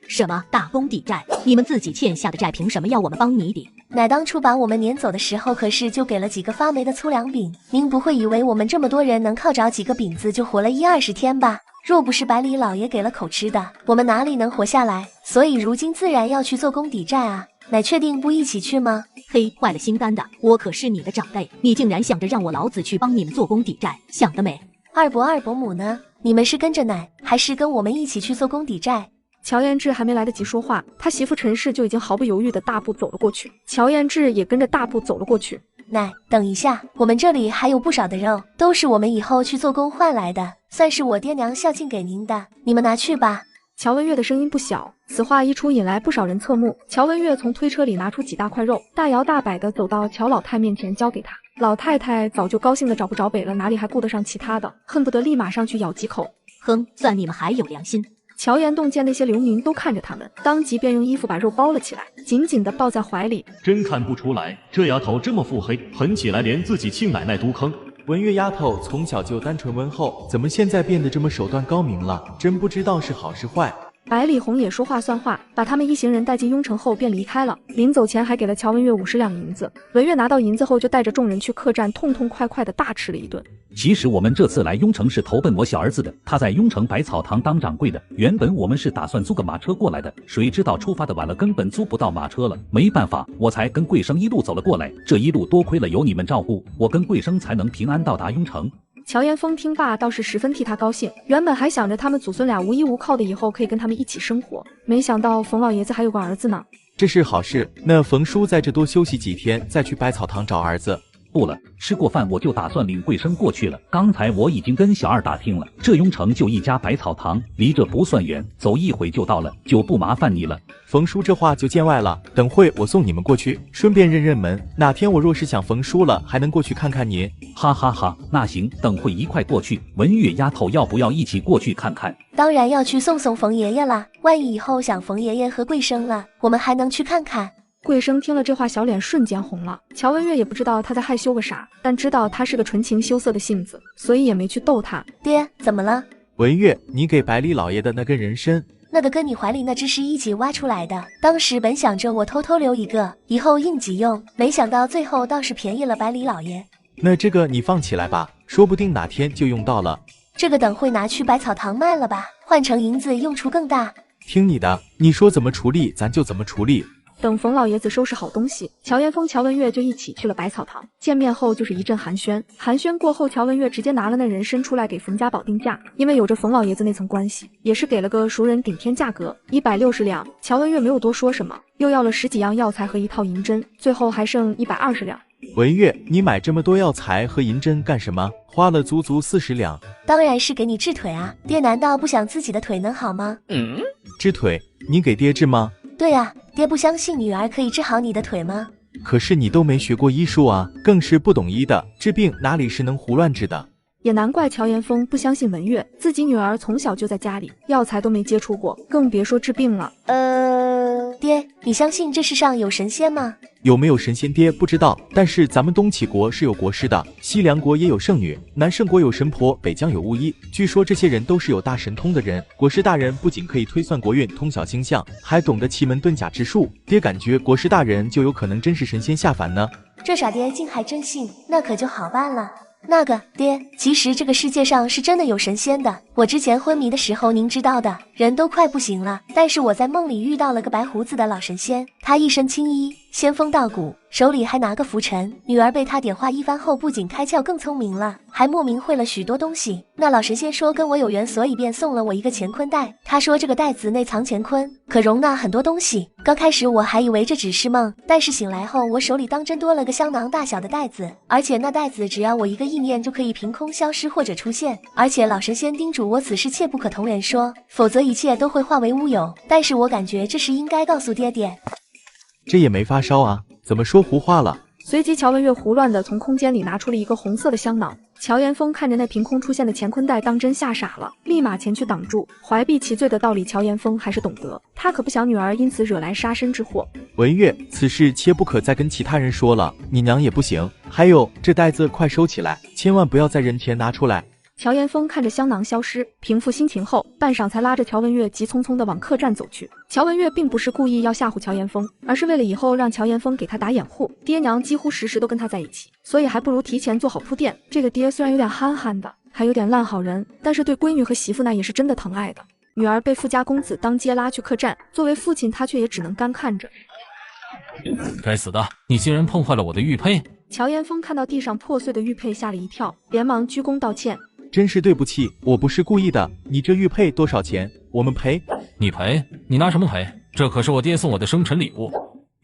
什么打工抵债？你们自己欠下的债，凭什么要我们帮你抵？奶当初把我们撵走的时候，可是就给了几个发霉的粗粮饼。您不会以为我们这么多人能靠着几个饼子就活了10-20天吧？若不是百里老爷给了口吃的，我们哪里能活下来？所以如今自然要去做工抵债啊！奶确定不一起去吗？嘿，坏了心肝的，我可是你的长辈，你竟然想着让我老子去帮你们做工抵债，想得美！二伯二伯母呢？你们是跟着奶，还是跟我们一起去做工抵债？乔延志还没来得及说话，他媳妇陈氏就已经毫不犹豫的大步走了过去。乔延志也跟着大步走了过去。奶，等一下，我们这里还有不少的肉，都是我们以后去做工换来的，算是我爹娘孝敬给您的，你们拿去吧。乔文月的声音不小，此话一出，引来不少人侧目。乔文月从推车里拿出几大块肉，大摇大摆的走到乔老太面前，交给他。老太太早就高兴的找不着北了，哪里还顾得上其他的，恨不得立马上去咬几口。哼，算你们还有良心。乔延栋见那些流民都看着他们，当即便用衣服把肉包了起来，紧紧地抱在怀里。真看不出来，这丫头这么腹黑，狠起来连自己亲奶奶都坑。文月丫头从小就单纯温厚，怎么现在变得这么手段高明了？真不知道是好是坏。百里红也说话算话，把他们一行人带进雍城后便离开了。临走前还给了乔文月50两银子。文月拿到银子后，就带着众人去客栈，痛痛快快地大吃了一顿。其实我们这次来雍城是投奔我小儿子的，他在雍城百草堂当掌柜的。原本我们是打算租个马车过来的，谁知道出发的晚了，根本租不到马车了。没办法，我才跟贵生一路走了过来。这一路多亏了有你们照顾，我跟贵生才能平安到达雍城。乔延峰听罢倒是十分替他高兴，原本还想着他们祖孙俩无依无靠的，以后可以跟他们一起生活，没想到冯老爷子还有个儿子呢。这是好事，那冯叔在这多休息几天，再去百草堂找儿子。不了，吃过饭我就打算领贵生过去了。刚才我已经跟小二打听了，这雍城就一家百草堂，离这不算远，走一会就到了，就不麻烦你了。冯叔这话就见外了，等会我送你们过去，顺便认认门。哪天我若是想冯叔了，还能过去看看您。哈哈哈，那行，等会一块过去。文月丫头要不要一起过去看看？当然要去送送冯爷爷啦，万一以后想冯爷爷和贵生了，我们还能去看看。贵生听了这话，小脸瞬间红了。乔文月也不知道他在害羞个啥，但知道他是个纯情羞涩的性子，所以也没去逗他。爹，怎么了？文月，你给百里老爷的那根人参，那个跟你怀里那只是一起挖出来的，当时本想着我偷偷留一个，以后应急用，没想到最后倒是便宜了百里老爷。那这个你放起来吧，说不定哪天就用到了。这个等会拿去百草堂卖了吧，换成银子用处更大。听你的，你说怎么处理咱就怎么处理。等冯老爷子收拾好东西，乔延峰、乔文月就一起去了百草堂。见面后就是一阵寒暄，寒暄过后，乔文月直接拿了那人参出来给冯家保定价，因为有着冯老爷子那层关系，也是给了个熟人顶天价格160两。乔文月没有多说什么，又要了10几样药材和1套银针，最后还剩120两。文月，你买这么多药材和银针干什么？花了足足40两。当然是给你治腿啊，爹难道不想自己的腿能好吗？治腿？你给爹治吗？对啊，爹不相信女儿可以治好你的腿吗？可是你都没学过医术啊，更是不懂医的，治病哪里是能胡乱治的？也难怪乔延峰不相信文月，自己女儿从小就在家里，药材都没接触过，更别说治病了。爹，你相信这世上有神仙吗？有没有神仙爹不知道，但是咱们东齐国是有国师的，西凉国也有圣女，南盛国有神婆，北疆有巫医，据说这些人都是有大神通的人。国师大人不仅可以推算国运、通晓星象，还懂得奇门遁甲之术，爹感觉国师大人就有可能真是神仙下凡呢。这傻爹竟还真信，那可就好办了。那个爹，其实这个世界上是真的有神仙的。我之前昏迷的时候，您知道的，人都快不行了，但是我在梦里遇到了个白胡子的老神仙，他一身青衣，仙风道骨，手里还拿个拂尘。女儿被他点化一番后，不仅开窍更聪明了，还莫名会了许多东西。那老神仙说跟我有缘，所以便送了我一个乾坤袋。他说这个袋子内藏乾坤，可容纳很多东西。刚开始我还以为这只是梦，但是醒来后，我手里当真多了个香囊大小的袋子，而且那袋子只要我一个意念就可以凭空消失或者出现。而且老神仙叮嘱我此事切不可同人说，否则一切都会化为乌有。但是我感觉这事应该告诉爹爹。这也没发烧啊，怎么说胡话了？随即乔文月胡乱地从空间里拿出了一个红色的香囊。乔延峰看着那凭空出现的乾坤袋，当真吓傻了，立马前去挡住。怀璧其罪的道理乔延峰还是懂得，他可不想女儿因此惹来杀身之祸。文月，此事切不可再跟其他人说了，你娘也不行。还有这袋子快收起来，千万不要在人前拿出来。乔延峰看着香囊消失，平复心情后，半晌才拉着乔文月急匆匆地往客栈走去。乔文月并不是故意要吓唬乔延峰，而是为了以后让乔延峰给他打掩护。爹娘几乎时时都跟他在一起，所以还不如提前做好铺垫。这个爹虽然有点憨憨的，还有点烂好人，但是对闺女和媳妇那也是真的疼爱的。女儿被富家公子当街拉去客栈，作为父亲他却也只能干看着。该死的，你竟然碰坏了我的玉佩！乔延峰看到地上破碎的玉佩，吓了一跳，连忙鞠躬道歉。真是对不起，我不是故意的。你这玉佩多少钱？我们赔。你赔？你拿什么赔？这可是我爹送我的生辰礼物。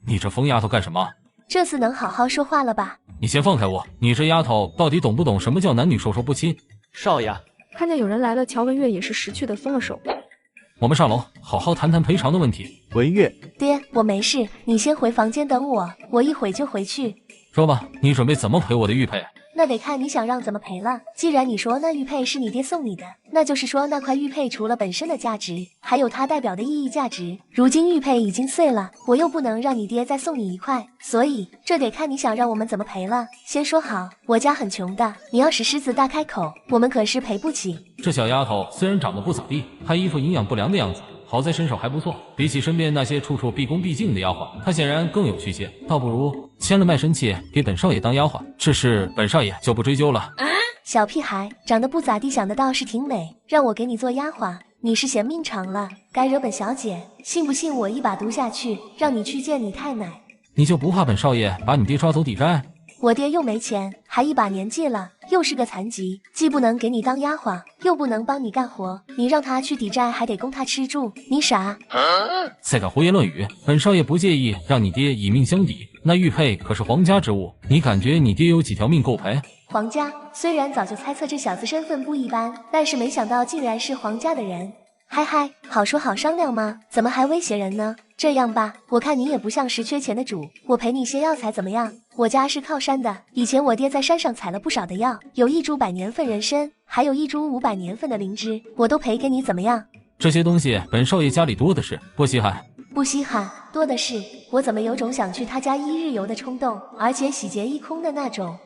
你这疯丫头干什么？这次能好好说话了吧？你先放开我！你这丫头到底懂不懂什么叫男女授受不亲？少爷，看见有人来了，乔文月也是识趣的松了手。我们上楼好好谈谈赔偿的问题。文月，爹，我没事，你先回房间等我，我一会就回去。说吧，你准备怎么赔我的玉佩？那得看你想让怎么赔了。既然你说那玉佩是你爹送你的，那就是说那块玉佩除了本身的价值，还有它代表的意义价值。如今玉佩已经碎了，我又不能让你爹再送你一块，所以这得看你想让我们怎么赔了。先说好，我家很穷的，你要是狮子大开口，我们可是赔不起。这小丫头虽然长得不咋地，还一副营养不良的样子，好在身手还不错，比起身边那些处处毕恭毕敬的丫鬟，她显然更有趣些，倒不如签了卖身契给本少爷当丫鬟，这事本少爷就不追究了。小屁孩，长得不咋地，想的倒是挺美，让我给你做丫鬟，你是嫌命长了，该惹本小姐，信不信我一把毒下去，让你去见你太奶？你就不怕本少爷把你爹抓走抵债？我爹又没钱，还一把年纪了，又是个残疾，既不能给你当丫鬟，又不能帮你干活，你让他去抵债还得供他吃住，你傻？再敢胡言乱语，本少爷不介意让你爹以命相抵，那玉佩可是皇家之物，你感觉你爹有几条命够赔？皇家虽然早就猜测这小子身份不一般，但是没想到竟然是皇家的人。嗨嗨，好说好商量吗？怎么还威胁人呢？这样吧，我看你也不像是缺钱的主，我赔你些药材怎么样？我家是靠山的，以前我爹在山上采了不少的药，有一株100年份人参，还有一株500年份的灵芝，我都赔给你，怎么样？这些东西本少爷家里多的是，不稀罕。不稀罕，多的是。我怎么有种想去他家一日游的冲动，而且洗劫一空的那种。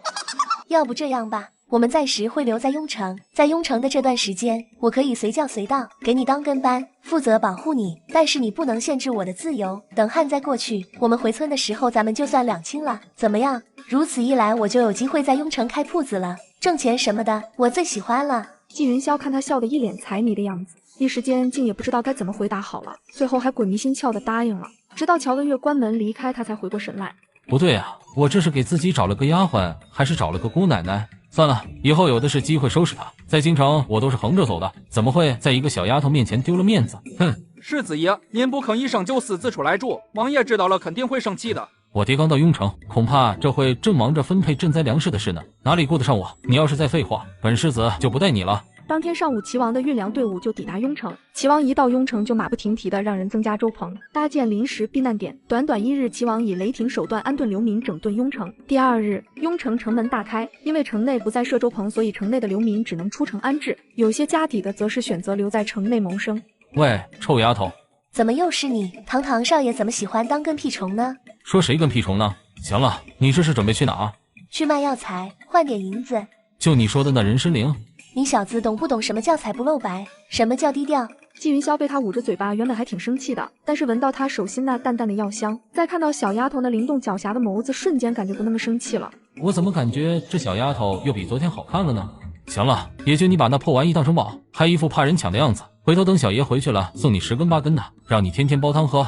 要不这样吧，我们暂时会留在雍城，在雍城的这段时间，我可以随叫随到，给你当跟班，负责保护你，但是你不能限制我的自由。等旱灾过去，我们回村的时候，咱们就算两清了，怎么样？如此一来，我就有机会在雍城开铺子了，挣钱什么的，我最喜欢了。季云霄看他笑得一脸财迷的样子，一时间竟也不知道该怎么回答好了，最后还鬼迷心窍的答应了。直到乔文月关门离开，他才回过神来。不对啊，我这是给自己找了个丫鬟，还是找了个姑奶奶？算了，以后有的是机会收拾她。在京城我都是横着走的，怎么会在一个小丫头面前丢了面子？哼！世子爷，您不吭一声就私自出来住，王爷知道了肯定会生气的。我爹刚到雍城，恐怕这会正忙着分配赈灾粮食的事呢，哪里顾得上我？你要是再废话，本世子就不带你了。当天上午，齐王的运粮队伍就抵达雍城。齐王一到雍城，就马不停蹄地让人增加舟棚，搭建临时避难点。短短1日，齐王以雷霆手段安顿流民，整顿雍城。第2日，雍城城门大开，因为城内不再设舟棚，所以城内的流民只能出城安置，有些家底的则是选择留在城内谋生。喂，臭丫头，怎么又是你？堂堂少爷怎么喜欢当跟屁虫呢？说谁跟屁虫呢？行了，你这是准备去哪？去卖药材，换点银子。就你说的那人参灵？你小子懂不懂什么叫财不露白，什么叫低调？季云霄被他捂着嘴巴，原本还挺生气的，但是闻到他手心那淡淡的药香，再看到小丫头那灵动狡黠的眸子，瞬间感觉不那么生气了。我怎么感觉这小丫头又比昨天好看了呢？行了，也就你把那破玩意当成宝，还一副怕人抢的样子。回头等小爷回去了，送你10根8根的，让你天天煲汤喝。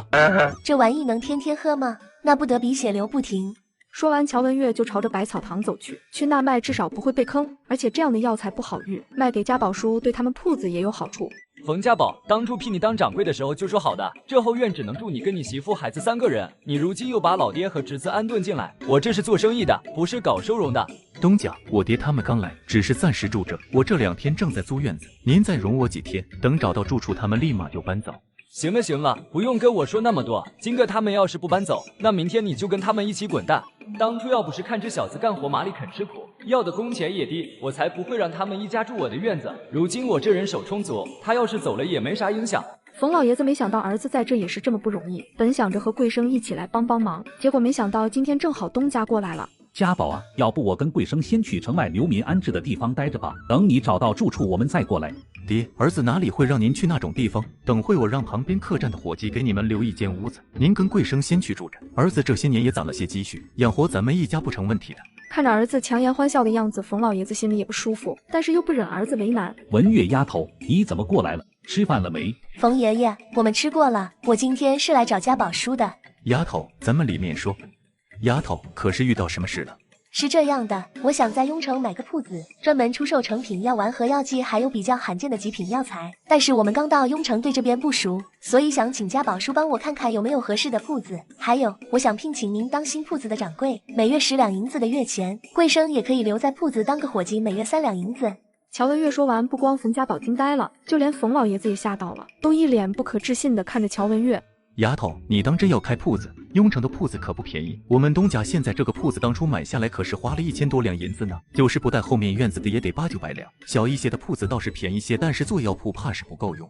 这玩意能天天喝吗？那不得比血流不停。说完，乔文月就朝着百草堂走去。去那卖至少不会被坑，而且这样的药材不好运，卖给家宝叔对他们铺子也有好处。冯家宝，当初批你当掌柜的时候就说好的，这后院只能住你跟你媳妇孩子3个人，你如今又把老爹和侄子安顿进来，我这是做生意的，不是搞收容的。东家，我爹他们刚来，只是暂时住着，我这2天正在租院子，您再容我几天，等找到住处，他们立马就搬走。行了行了，不用跟我说那么多。今个他们要是不搬走，那明天你就跟他们一起滚蛋。当初要不是看这小子干活麻利肯吃苦，要的工钱也低，我才不会让他们一家住我的院子。如今我这人手充足，他要是走了也没啥影响。冯老爷子没想到儿子在这也是这么不容易，本想着和贵生一起来帮帮忙，结果没想到今天正好东家过来了。家宝啊，要不我跟贵生先去城外流民安置的地方待着吧，等你找到住处我们再过来。爹，儿子哪里会让您去那种地方？等会我让旁边客栈的伙计给你们留一间屋子，您跟贵生先去住着。儿子这些年也攒了些积蓄，养活咱们一家不成问题的。看着儿子强颜欢笑的样子，冯老爷子心里也不舒服，但是又不忍儿子为难。文月丫头，你怎么过来了？吃饭了没？冯爷爷，我们吃过了，我今天是来找家宝叔的。丫头，咱们里面说。丫头，可是遇到什么事了？是这样的，我想在雍城买个铺子，专门出售成品药丸和药剂，还有比较罕见的极品药材。但是我们刚到雍城，对这边不熟，所以想请家宝叔帮我看看有没有合适的铺子。还有，我想聘请您当新铺子的掌柜，每月10两银子的月钱，贵生也可以留在铺子当个伙计，每月3两银子。乔文月说完，不光冯家宝惊呆了，就连冯老爷子也吓到了，都一脸不可置信地看着乔文月。丫头，你当真要开铺子？雍城的铺子可不便宜，我们东家现在这个铺子当初买下来可是花了1000多两银子呢，就是不带后面院子的也得8、900两。小一些的铺子倒是便宜些，但是做药铺怕是不够用。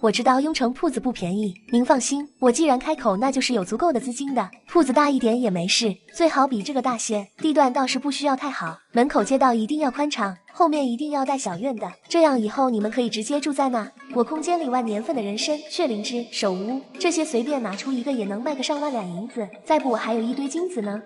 我知道雍城铺子不便宜，您放心，我既然开口，那就是有足够的资金的。铺子大一点也没事，最好比这个大些，地段倒是不需要太好，门口街道一定要宽敞，后面一定要带小院的，这样以后你们可以直接住在那。我空间里万年份的人参、血灵芝、手乌，这些随便拿出一个也能卖个上万两银子，再不我还有一堆金子呢。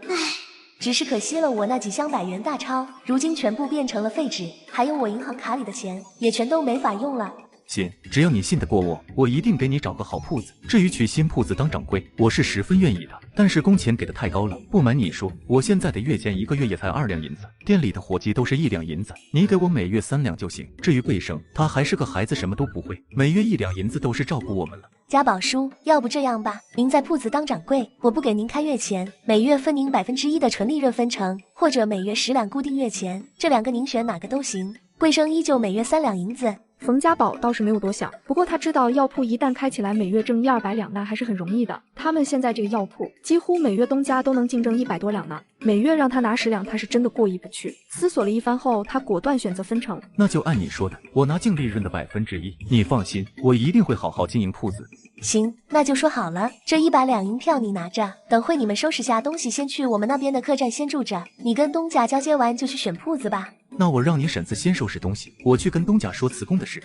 只是可惜了，我那几箱100元大钞，如今全部变成了废纸，还有我银行卡里的钱，也全都没法用了。行，只要你信得过我，我一定给你找个好铺子。至于娶新铺子当掌柜，我是十分愿意的，但是工钱给的太高了。不瞒你说，我现在的月钱1个月也才2两银子，店里的伙计都是1两银子，你给我每月3两就行。至于贵生，他还是个孩子，什么都不会，每月1两银子都是照顾我们了。家宝叔，要不这样吧，您在铺子当掌柜，我不给您开月钱，每月分您1%的纯利润分成，或者每月10两固定月钱，这2个您选哪个都行。贵生依旧每月3两银子。冯家宝倒是没有多想，不过他知道药铺一旦开起来，每月挣100-200两那还是很容易的。他们现在这个药铺几乎每月东家都能净挣100多两呢，每月让他拿10两，他是真的过意不去。思索了一番后，他果断选择分成。那就按你说的，我拿净利润的1%，你放心，我一定会好好经营铺子。行，那就说好了，这100两银票你拿着，等会你们收拾下东西，先去我们那边的客栈先住着，你跟东家交接完就去选铺子吧。那我让你婶子先收拾东西，我去跟东家说辞工的事。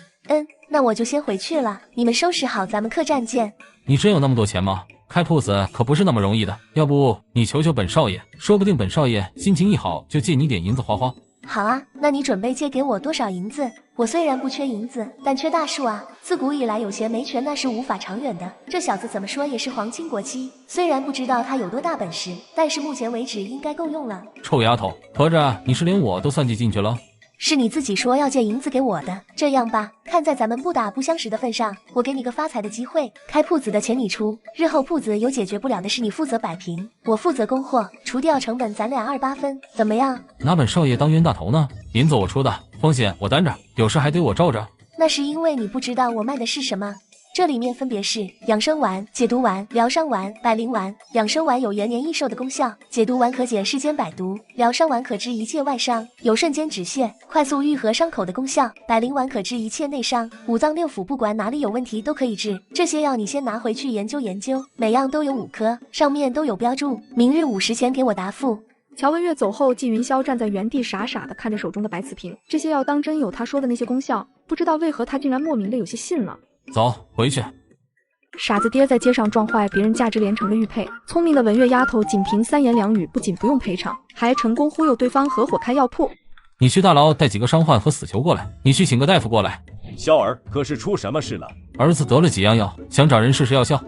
那我就先回去了，你们收拾好，咱们客栈见。你真有那么多钱吗？开铺子可不是那么容易的，要不你求求本少爷，说不定本少爷心情一好就借你点银子花花。好啊，那你准备借给我多少银子？我虽然不缺银子，但缺大树啊！自古以来有钱没权那是无法长远的。这小子怎么说也是皇亲国戚，虽然不知道他有多大本事，但是目前为止应该够用了。臭丫头，合着你是连我都算计进去了？是你自己说要借银子给我的。这样吧，看在咱们不打不相识的份上，我给你个发财的机会，开铺子的钱你出，日后铺子有解决不了的事你负责摆平，我负责供货，除掉成本咱俩28分，怎么样？拿本少爷当冤大头呢？银子我出的，风险我担着，有事还得我罩着。那是因为你不知道我卖的是什么。这里面分别是养生丸、解毒丸、疗伤丸、百灵丸。养生丸有延年益寿的功效，解毒丸可解世间百毒，疗伤丸可治一切外伤，有瞬间止泻、快速愈合伤口的功效。百灵丸可治一切内伤，五脏六腑不管哪里有问题都可以治。这些药你先拿回去研究研究，每样都有5颗，上面都有标注，明日5时前给我答复。乔文月走后，季云霄站在原地傻傻的看着手中的白瓷瓶，这些药当真有他说的那些功效？不知道为何他竟然莫名的有些信了。走，回去。傻子爹在街上撞坏别人价值连城的玉佩，聪明的文月丫头仅凭3言2语，不仅不用赔偿，还成功忽悠对方合伙开药铺。你去大牢带几个伤患和死囚过来，你去请个大夫过来。萧儿，可是出什么事了？儿子得了几样药，想找人试试药效。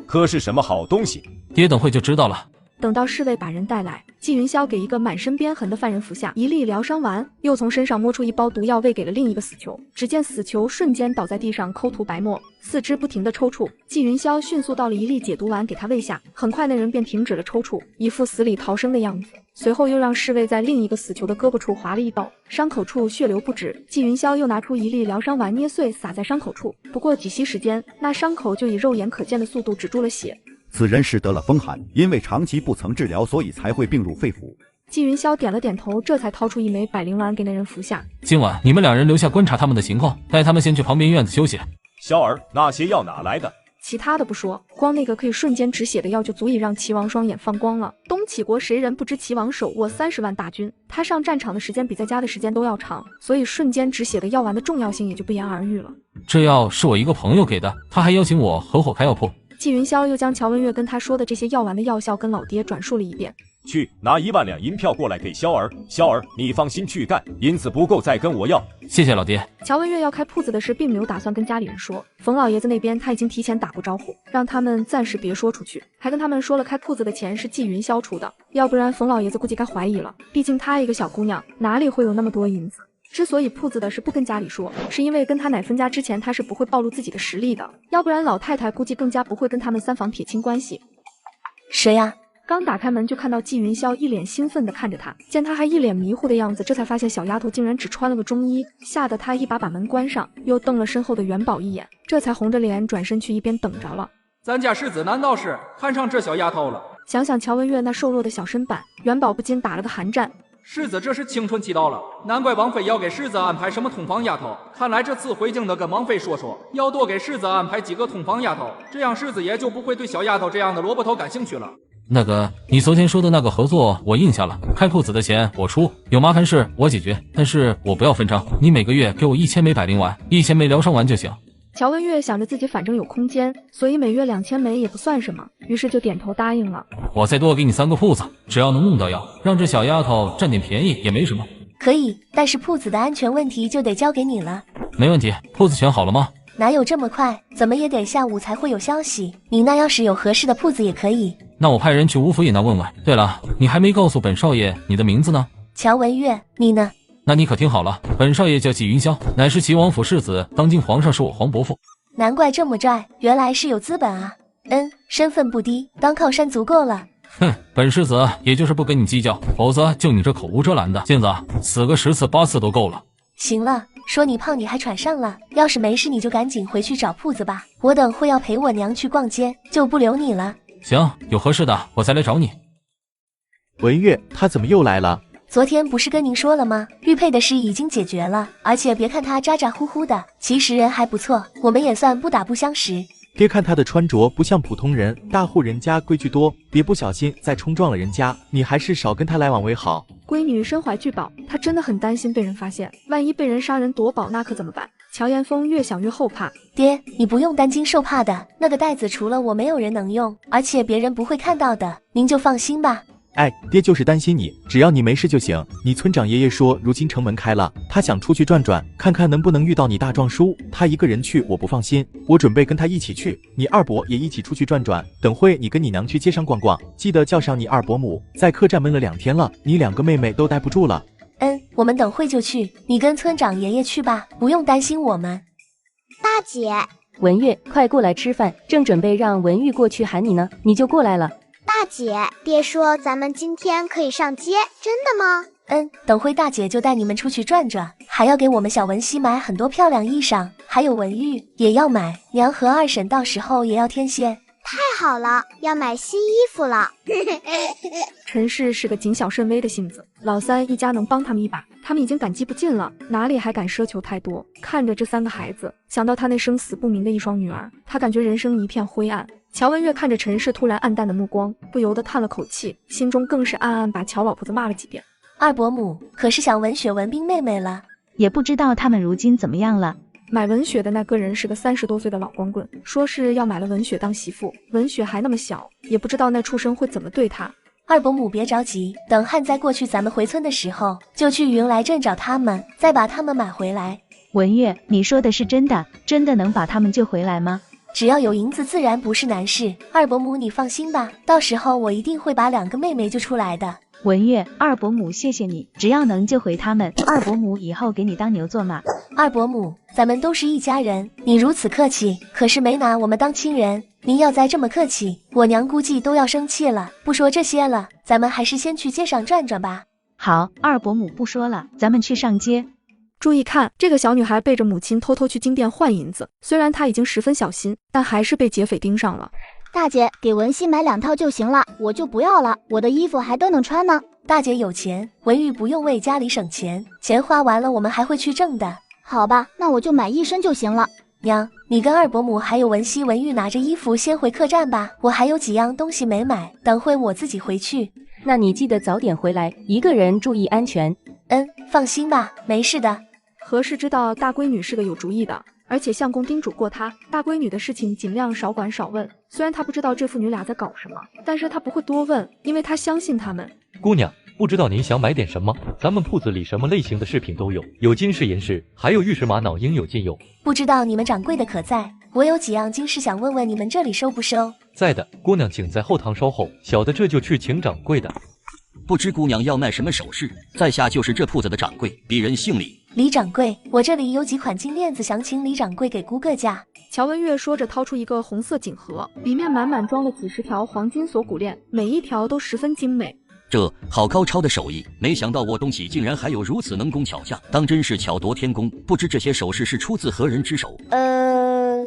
可是什么好东西？爹等会就知道了。等到侍卫把人带来，季云霄给一个满身鞭痕的犯人服下1粒疗伤丸，又从身上摸出一包毒药喂给了另一个死囚。只见死囚瞬间倒在地上抠吐白沫，四肢不停地抽搐。季云霄迅速倒了1粒解毒丸给他喂下，很快那人便停止了抽搐，一副死里逃生的样子。随后又让侍卫在另一个死囚的胳膊处划了一刀，伤口处血流不止。季云霄又拿出1粒疗伤丸捏碎撒在伤口处，不过几息时间，那伤口就以肉眼可见的速度止住了血。此人是得了风寒，因为长期不曾治疗，所以才会病入肺腑。季云霄点了点头，这才掏出1枚百灵丸给那人服下。今晚你们2人留下观察他们的情况，带他们先去旁边院子休息。萧儿，那些药哪来的？其他的不说，光那个可以瞬间止血的药就足以让齐王双眼放光了。东齐国谁人不知齐王手握30万大军，他上战场的时间比在家的时间都要长，所以瞬间止血的药丸的重要性也就不言而喻了。这药是我一个朋友给的，他还邀请我合伙开药铺。季云霄又将乔文月跟他说的这些药丸的药效跟老爹转述了一遍。去拿1万两银票过来给萧儿。萧儿，你放心去干，银子不够再跟我要。谢谢老爹。乔文月要开铺子的事并没有打算跟家里人说，冯老爷子那边他已经提前打过招呼，让他们暂时别说出去，还跟他们说了开铺子的钱是季云霄出的，要不然冯老爷子估计该怀疑了，毕竟他一个小姑娘哪里会有那么多银子。之所以铺子的事不跟家里说，是因为跟他奶分家之前他是不会暴露自己的实力的，要不然老太太估计更加不会跟他们3房撇清关系。谁呀？刚打开门就看到季云霄一脸兴奋地看着他，见他还一脸迷糊的样子，这才发现小丫头竟然只穿了个中衣，吓得他一把把门关上，又瞪了身后的元宝一眼，这才红着脸转身去一边等着了。咱家世子难道是看上这小丫头了？想想乔文月那瘦弱的小身板，元宝不禁打了个寒战。世子这是青春期到了，难怪王妃要给世子安排什么通房丫头。看来这次回京的跟王妃说说，要多给世子安排几个通房丫头，这样世子也就不会对小丫头这样的萝卜头感兴趣了。那个，你昨天说的那个合作我应下了，开铺子的钱我出，有麻烦事我解决，但是我不要分成，你每个月给我1000枚百灵丸，1000枚疗伤丸就行。乔文月想着自己反正有空间，所以每月2000枚也不算什么，于是就点头答应了。我再多给你3个铺子，只要能弄到药，让这小丫头占点便宜也没什么。可以，但是铺子的安全问题就得交给你了。没问题，铺子选好了吗？哪有这么快？怎么也得下午才会有消息。你那要是有合适的铺子也可以。那我派人去吴府尹那问问。对了，你还没告诉本少爷你的名字呢。乔文月，你呢？那你可听好了，本少爷叫纪云霄，乃是齐王府世子，当今皇上是我皇伯父。难怪这么拽，原来是有资本啊。身份不低，当靠山足够了。哼，本世子也就是不跟你计较，否则就你这口无遮拦的镜子，死个10次8次都够了。行了，说你胖你还喘上了，要是没事你就赶紧回去找铺子吧，我等会要陪我娘去逛街，就不留你了。行，有合适的我再来找你。文月，他怎么又来了？昨天不是跟您说了吗？玉佩的事已经解决了，而且别看他咋咋呼呼的，其实人还不错，我们也算不打不相识。别看他的穿着不像普通人，大户人家规矩多，别不小心再冲撞了人家，你还是少跟他来往为好。闺女身怀巨宝，她真的很担心被人发现，万一被人杀人夺宝，那可怎么办？乔岩峰越想越后怕。爹，你不用担惊受怕的，那个袋子除了我没有人能用，而且别人不会看到的，您就放心吧。哎，爹就是担心你，只要你没事就行。你村长爷爷说，如今城门开了，他想出去转转，看看能不能遇到你大壮叔。他一个人去我不放心，我准备跟他一起去，你二伯也一起出去转转。等会你跟你娘去街上逛逛，记得叫上你二伯母。在客栈闷了2天了，你2个妹妹都待不住了。我们等会就去，你跟村长爷爷去吧，不用担心我们。大姐，文月，快过来吃饭，正准备让文玉过去喊你呢，你就过来了。大姐，爹说咱们今天可以上街，真的吗？等会大姐就带你们出去转转，还要给我们小文熙买很多漂亮衣裳，还有文玉也要买，娘和二婶到时候也要添些。太好了，要买新衣服了。陈氏是个谨小慎微的性子，老三一家能帮他们一把，他们已经感激不尽了，哪里还敢奢求太多？看着这3个孩子，想到他那生死不明的一双女儿，他感觉人生一片灰暗。乔文月看着陈氏突然暗淡的目光，不由得叹了口气，心中更是暗暗把乔老婆子骂了几遍。二伯母可是想文雪文冰妹妹了，也不知道他们如今怎么样了。买文雪的那个人是个30多岁的老光棍，说是要买了文雪当媳妇，文雪还那么小，也不知道那畜生会怎么对她。二伯母别着急，等旱灾过去，咱们回村的时候就去云来镇找他们，再把他们买回来。文月，你说的是真的？真的能把他们救回来吗？只要有银子自然不是难事，二伯母你放心吧，到时候我一定会把2个妹妹救出来的。文月，二伯母谢谢你，只要能救回他们，二伯母以后给你当牛做马。二伯母，咱们都是一家人，你如此客气，可是没拿我们当亲人，您要再这么客气，我娘估计都要生气了。不说这些了，咱们还是先去街上转转吧。好，二伯母不说了，咱们去上街。注意看，这个小女孩背着母亲偷偷去金店换银子，虽然她已经十分小心，但还是被劫匪盯上了。大姐，给文熙买2套就行了，我就不要了，我的衣服还都能穿呢。大姐有钱，文玉不用为家里省钱，钱花完了我们还会去挣的。好吧，那我就买1身就行了。娘，你跟二伯母还有文熙、文玉拿着衣服先回客栈吧，我还有几样东西没买，等会我自己回去。那你记得早点回来，一个人注意安全。放心吧，没事的。何氏知道大闺女是个有主意的，而且相公叮嘱过她，大闺女的事情尽量少管少问。虽然她不知道这父女俩在搞什么，但是她不会多问，因为她相信他们。姑娘，不知道您想买点什么？咱们铺子里什么类型的饰品都有，有金饰、银饰，还有玉石、玛瑙，应有尽有。不知道你们掌柜的可在？我有几样金饰想问问你们这里收不收？在的，姑娘请在后堂稍候，小的这就去请掌柜的。不知姑娘要卖什么首饰？在下就是这铺子的掌柜，鄙人姓李。李掌柜，我这里有几款金链子，想请李掌柜给估个价。乔文月说着，掏出一个红色锦盒，里面满满装了几10条黄金锁骨链，每一条都十分精美。这好高超的手艺，没想到我东西竟然还有如此能工巧匠，当真是巧夺天工。不知这些首饰是出自何人之手？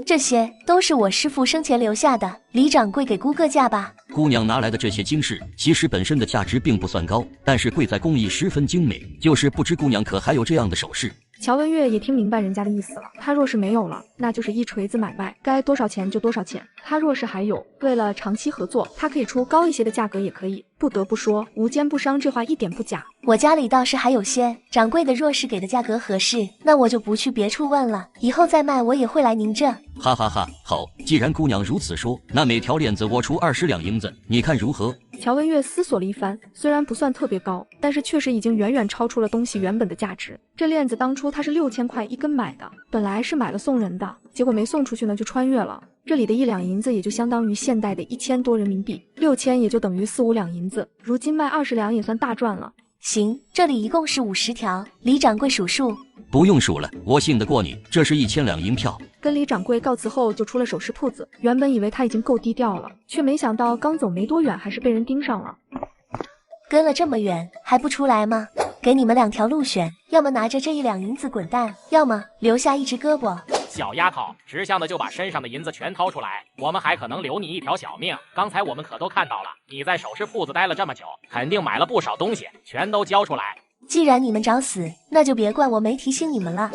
这些都是我师父生前留下的，李掌柜给估个价吧。姑娘拿来的这些金饰，其实本身的价值并不算高，但是贵在工艺十分精美，就是不知姑娘可还有这样的首饰。乔文月也听明白人家的意思了，他若是没有了，那就是一锤子买卖，该多少钱就多少钱。他若是还有，为了长期合作，他可以出高一些的价格也可以。不得不说，无奸不商这话一点不假。我家里倒是还有些，掌柜的若是给的价格合适，那我就不去别处问了，以后再卖我也会来您这。哈哈哈，好，既然姑娘如此说，那每条链子我出20两银子，你看如何？乔文月思索了一番，虽然不算特别高，但是确实已经远远超出了东西原本的价值。这链子当初他是6000块一根买的，本来是买了送人的，结果没送出去呢就穿越了。这里的1两银子也就相当于现代的1000多人民币，6000也就等于4、5两银子，如今卖20两也算大赚了。行，这里一共是50条，李掌柜数数。不用数了，我信得过你，这是1000两银票。跟李掌柜告辞后就出了首饰铺子，原本以为他已经够低调了，却没想到刚走没多远还是被人盯上了。跟了这么远还不出来吗？给你们2条路选，要么拿着这1两银子滚蛋，要么留下一只胳膊。小丫头，识相的就把身上的银子全掏出来，我们还可能留你一条小命。刚才我们可都看到了，你在首饰铺子待了这么久，肯定买了不少东西，全都交出来。既然你们找死，那就别怪我没提醒你们了。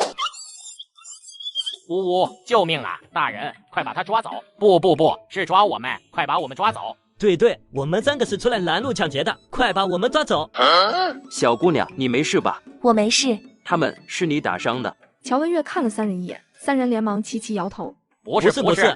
呜呜，救命啊！大人，快把他抓走！不，是抓我们，快把我们抓走！对，我们3个是出来拦路抢劫的，快把我们抓走！小姑娘，你没事吧？我没事。他们是你打伤的。乔文月看了3人一眼，3人连忙齐齐摇头。不是，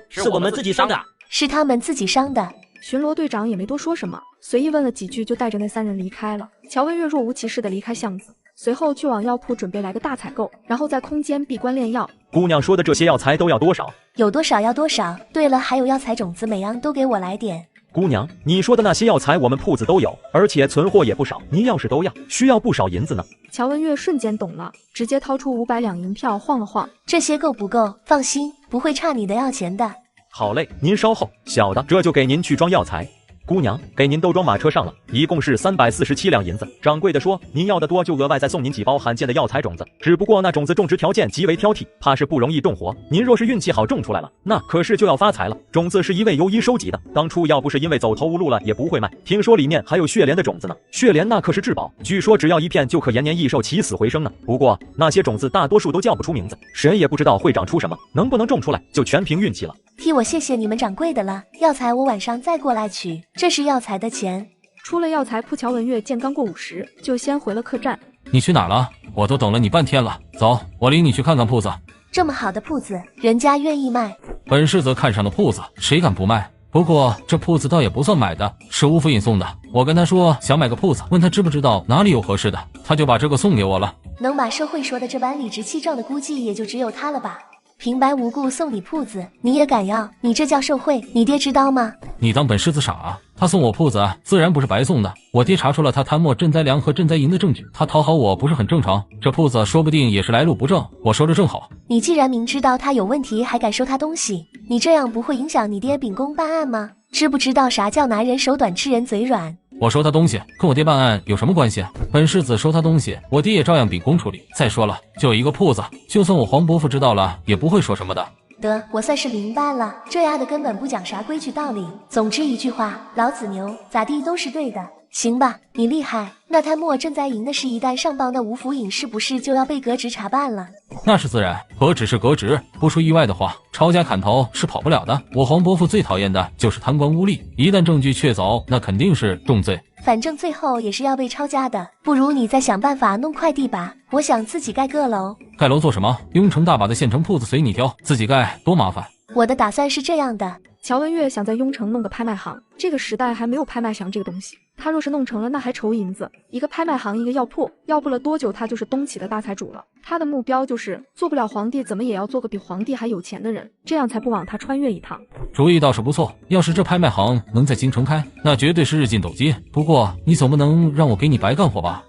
是我们自己伤的。是他们自己伤的。巡逻队长也没多说什么，随意问了几句就带着那3人离开了。乔文月若无其事地离开巷子，随后去往药铺准备来个大采购，然后在空间闭关炼药。姑娘说的这些药材都要多少？有多少要多少。对了，还有药材种子，每样都给我来点。姑娘，你说的那些药材我们铺子都有，而且存货也不少，您要是都要，需要不少银子呢。乔文月瞬间懂了，直接掏出500两银票晃了晃。这些够不够？放心，不会差你的要钱的。好嘞，您稍后，小的这就给您去装药材。姑娘，给您都装马车上了，一共是347两银子。掌柜的说，您要的多就额外再送您几包罕见的药材种子，只不过那种子种植条件极为挑剔，怕是不容易种活。您若是运气好种出来了，那可是就要发财了。种子是一位游医收集的，当初要不是因为走投无路了，也不会卖。听说里面还有血莲的种子呢，血莲那可是至宝，据说只要1片就可延年益寿、起死回生呢。不过那些种子大多数都叫不出名字，谁也不知道会长出什么，能不能种出来就全凭运气了。替我谢谢你们掌柜的了，药材我晚上再过来取，这是药材的钱。出了药材铺，乔文月见刚过50，就先回了客栈。你去哪儿了？我都等了你半天了。走，我领你去看看铺子。这么好的铺子，人家愿意卖。本世子看上的铺子，谁敢不卖？不过这铺子倒也不算买的，是吴府尹送的。我跟他说想买个铺子，问他知不知道哪里有合适的，他就把这个送给我了。能把社会说的这般理直气壮的，估计也就只有他了吧。平白无故送你铺子，你也敢要？你这叫受贿，你爹知道吗？你当本世子傻啊？他送我铺子自然不是白送的，我爹查出了他贪墨赈灾粮和赈灾银的证据，他讨好我不是很正常？这铺子说不定也是来路不正，我收着正好。你既然明知道他有问题还敢收他东西，你这样不会影响你爹秉公办案吗？知不知道啥叫拿人手短吃人嘴软？我收他东西跟我爹办案有什么关系？本世子收他东西，我爹也照样秉公处理。再说了，就一个铺子，就算我黄伯父知道了也不会说什么的。得，我算是明白了，这丫的根本不讲啥规矩道理。总之一句话，老子牛，咋地都是对的。行吧，你厉害。那贪墨赈灾银的事一旦上报，那吴府尹是不是就要被革职查办了？那是自然，革职是革职，不出意外的话，抄家砍头是跑不了的。我黄伯父最讨厌的就是贪官污吏，一旦证据确凿，那肯定是重罪。反正最后也是要被抄家的，不如你再想办法弄快递吧。我想自己盖个楼。盖楼做什么？雍城大把的现成铺子随你挑，自己盖多麻烦。我的打算是这样的，乔文月想在雍城弄个拍卖行，这个时代还没有拍卖行这个东西。他若是弄成了，那还愁银子。一个拍卖行，一个药铺，要不了多久，他就是东起的大财主了。他的目标就是做不了皇帝，怎么也要做个比皇帝还有钱的人，这样才不枉他穿越一趟。主意倒是不错，要是这拍卖行能在京城开，那绝对是日进斗金。不过你总不能让我给你白干活吧？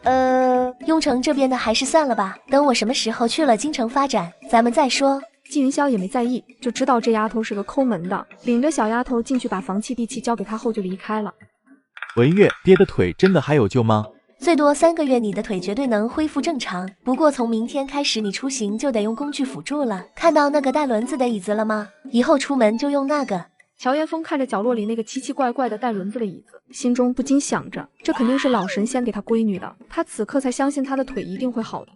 雍城这边的还是算了吧，等我什么时候去了京城发展，咱们再说。纪云霄也没在意，就知道这丫头是个抠门的，领着小丫头进去把房契地契交给他后就离开了。文月，爹的腿真的还有救吗？最多3个月你的腿绝对能恢复正常。不过从明天开始你出行就得用工具辅助了。看到那个带轮子的椅子了吗？以后出门就用那个。乔岩峰看着角落里那个奇奇怪怪的带轮子的椅子，心中不禁想着，这肯定是老神仙给他闺女的，他此刻才相信他的腿一定会好的。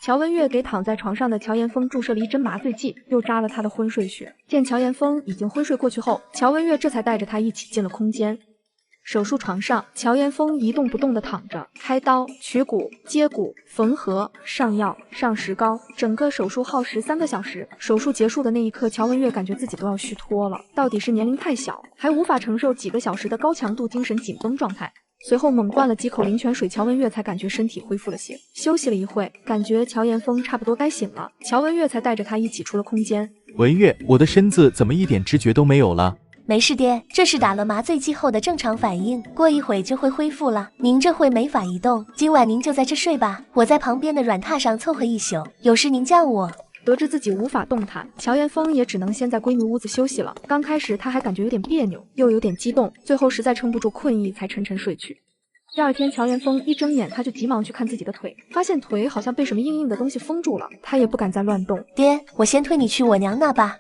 乔文月给躺在床上的乔岩峰注射了一针麻醉剂，又扎了他的昏睡穴。见乔岩峰已经昏睡过去后，乔文月这才带着他一起进了空间。手术床上，乔岩峰一动不动地躺着，开刀、取骨、接骨、缝合、上药、上石膏，整个手术耗时3个小时。手术结束的那一刻，乔文月感觉自己都要虚脱了，到底是年龄太小，还无法承受几个小时的高强度精神紧绷状态。随后猛灌了几口灵泉水，乔文月才感觉身体恢复了些。休息了一会，感觉乔岩峰差不多该醒了，乔文月才带着他一起出了空间。文月，我的身子怎么一点知觉都没有了？没事爹，这是打了麻醉剂后的正常反应，过一会就会恢复了。您这会没法移动，今晚您就在这睡吧，我在旁边的软榻上凑合一宿，有事您叫我。得知自己无法动弹，乔岩峰也只能先在闺女屋子休息了。刚开始他还感觉有点别扭，又有点激动，最后实在撑不住困意，才沉沉睡去。第二天，乔岩峰一睁眼，他就急忙去看自己的腿，发现腿好像被什么硬硬的东西封住了，他也不敢再乱动。爹，我先推你去我娘那吧。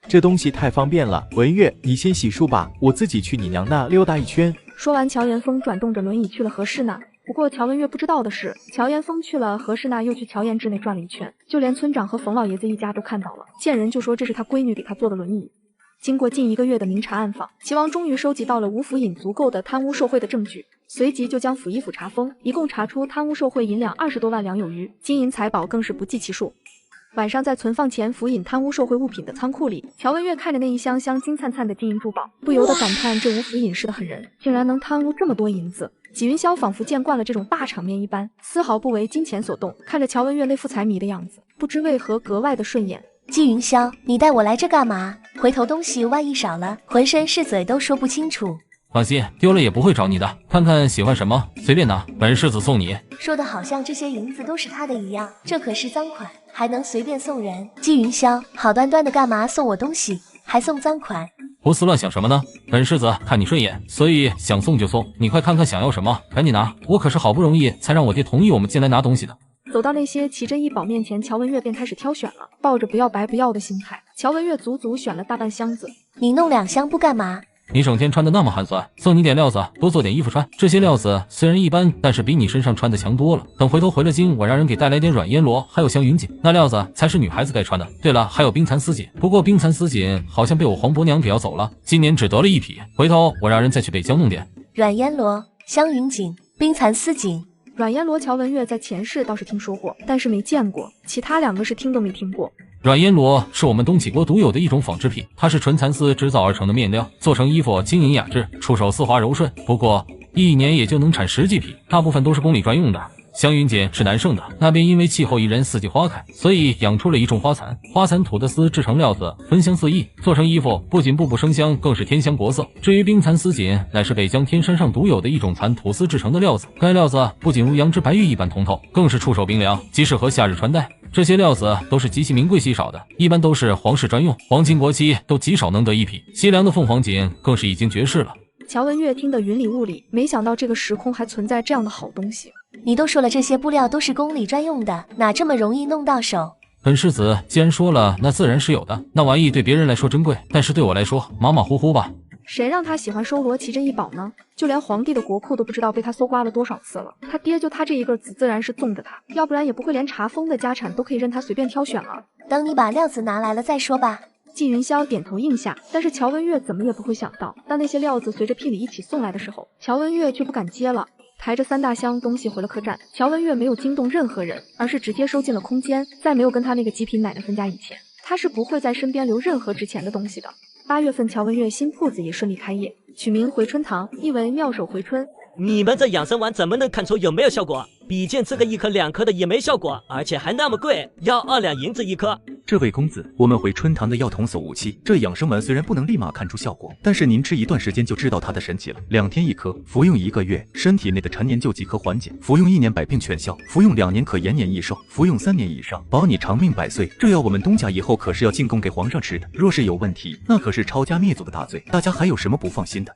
这东西太方便了，文月，你先洗漱吧，我自己去你娘那溜达一圈。说完，乔岩峰转动着轮椅去了何氏那。不过乔文月不知道的是，乔岩峰去了何氏那，又去乔延志那转了一圈，就连村长和冯老爷子一家都看到了，见人就说这是他闺女给他做的轮椅。经过近1个月的明察暗访，齐王终于收集到了吴府尹足够的贪污受贿的证据，随即就将府尹府查封，一共查出贪污受贿银两20多万两有余，金银财宝更是不计其数。晚上在存放前府尹贪污受贿物品的仓库里，乔文月看着那一箱箱金灿灿的金银珠宝，不由得感叹这吴府尹是的狠人，竟然能贪污这么多银子。纪云霄仿佛见惯了这种大场面一般，丝毫不为金钱所动，看着乔文月那副财迷的样子，不知为何格外的顺眼。纪云霄，你带我来这干嘛？回头东西万一少了，浑身是嘴都说不清楚。放心，丢了也不会找你的，看看喜欢什么随便拿，本世子送你。说的好像这些银子都是他的一样，这可是赃款，还能随便送人？纪云霄，好端端的干嘛送我东西，还送赃款？胡思乱想什么呢？本世子看你顺眼，所以想送就送，你快看看想要什么，赶紧拿，我可是好不容易才让我爹同意我们进来拿东西的。走到那些奇珍异宝面前，乔文月便开始挑选了，抱着不要白不要的心态，乔文月足足选了大半箱子。你弄2箱不干嘛？你整天穿的那么寒酸，送你点料子，多做点衣服穿。这些料子虽然一般，但是比你身上穿的强多了。等回头回了京，我让人给带来点软烟罗，还有香云锦，那料子才是女孩子该穿的。对了，还有冰蚕丝锦，不过冰蚕丝锦好像被我黄伯娘给要走了，今年只得了1匹。回头我让人再去北疆弄点。软烟罗、香云锦、冰蚕丝锦。软烟罗乔文月在前世倒是听说过，但是没见过，其他2个是听都没听过。软烟罗是我们东起国独有的一种纺织品，它是纯蚕丝织造而成的面料，做成衣服轻盈雅致，出手丝滑柔顺。不过1年也就能产10几匹，大部分都是宫里专用的。香云锦是南盛的，那边因为气候宜人，4季花开，所以养出了一种花蚕。花蚕吐的丝制成料子，芬香四溢，做成衣服不仅步步生香，更是天香国色。至于冰蚕丝锦，乃是北疆天山上独有的一种蚕吐丝制成的料子，该料子不仅如羊脂白玉一般通透，更是触手冰凉，极适合夏日穿戴。这些料子都是极其名贵稀少的，一般都是皇室专用，皇亲国戚都极少能得1匹。西凉的凤凰锦更是已经绝世了。乔文月听得云里雾里，没想到这个时空还存在这样的好东西。你都说了这些布料都是宫里专用的，哪这么容易弄到手？本世子既然说了，那自然是有的。那玩意对别人来说珍贵，但是对我来说马马虎虎吧。谁让他喜欢收罗奇珍异宝呢？就连皇帝的国库都不知道被他搜刮了多少次了。他爹就他这一个子，自然是纵着他，要不然也不会连查封的家产都可以任他随便挑选了。等你把料子拿来了再说吧。纪云霄点头应下，但是乔文月怎么也不会想到，当那些料子随着聘礼一起送来的时候，乔文月却不敢接了。抬着3大箱东西回了客栈，乔文月没有惊动任何人，而是直接收进了空间。在没有跟他那个极品奶奶分家以前，他是不会在身边留任何值钱的东西的。8月份，乔文月新铺子也顺利开业，取名回春堂，意为妙手回春。你们这养生丸怎么能看出有没有效果？比见这个1颗2颗的也没效果，而且还那么贵，要2两银子1颗。这位公子，我们回春堂的药童叟无欺，这养生丸虽然不能立马看出效果，但是您吃一段时间就知道它的神奇了。2天1颗，服用1个月，身体内的陈年旧疾可缓解；服用1年百病全消，服用2年可延年益寿，服用3年以上，保你长命百岁。这药我们东家以后可是要进贡给皇上吃的，若是有问题，那可是抄家灭族的大罪。大家还有什么不放心的？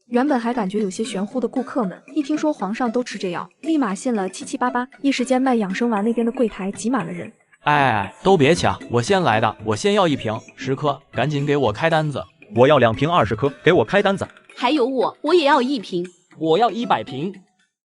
原本还感觉有些玄乎的顾客们，一听说皇上都吃这药，立马信了七七八八，一时间卖养生丸那边的柜台挤满了人。哎，都别抢，我先来的，我先要1瓶10颗，赶紧给我开单子。我要2瓶20颗，给我开单子。还有我也要1瓶。我要100瓶。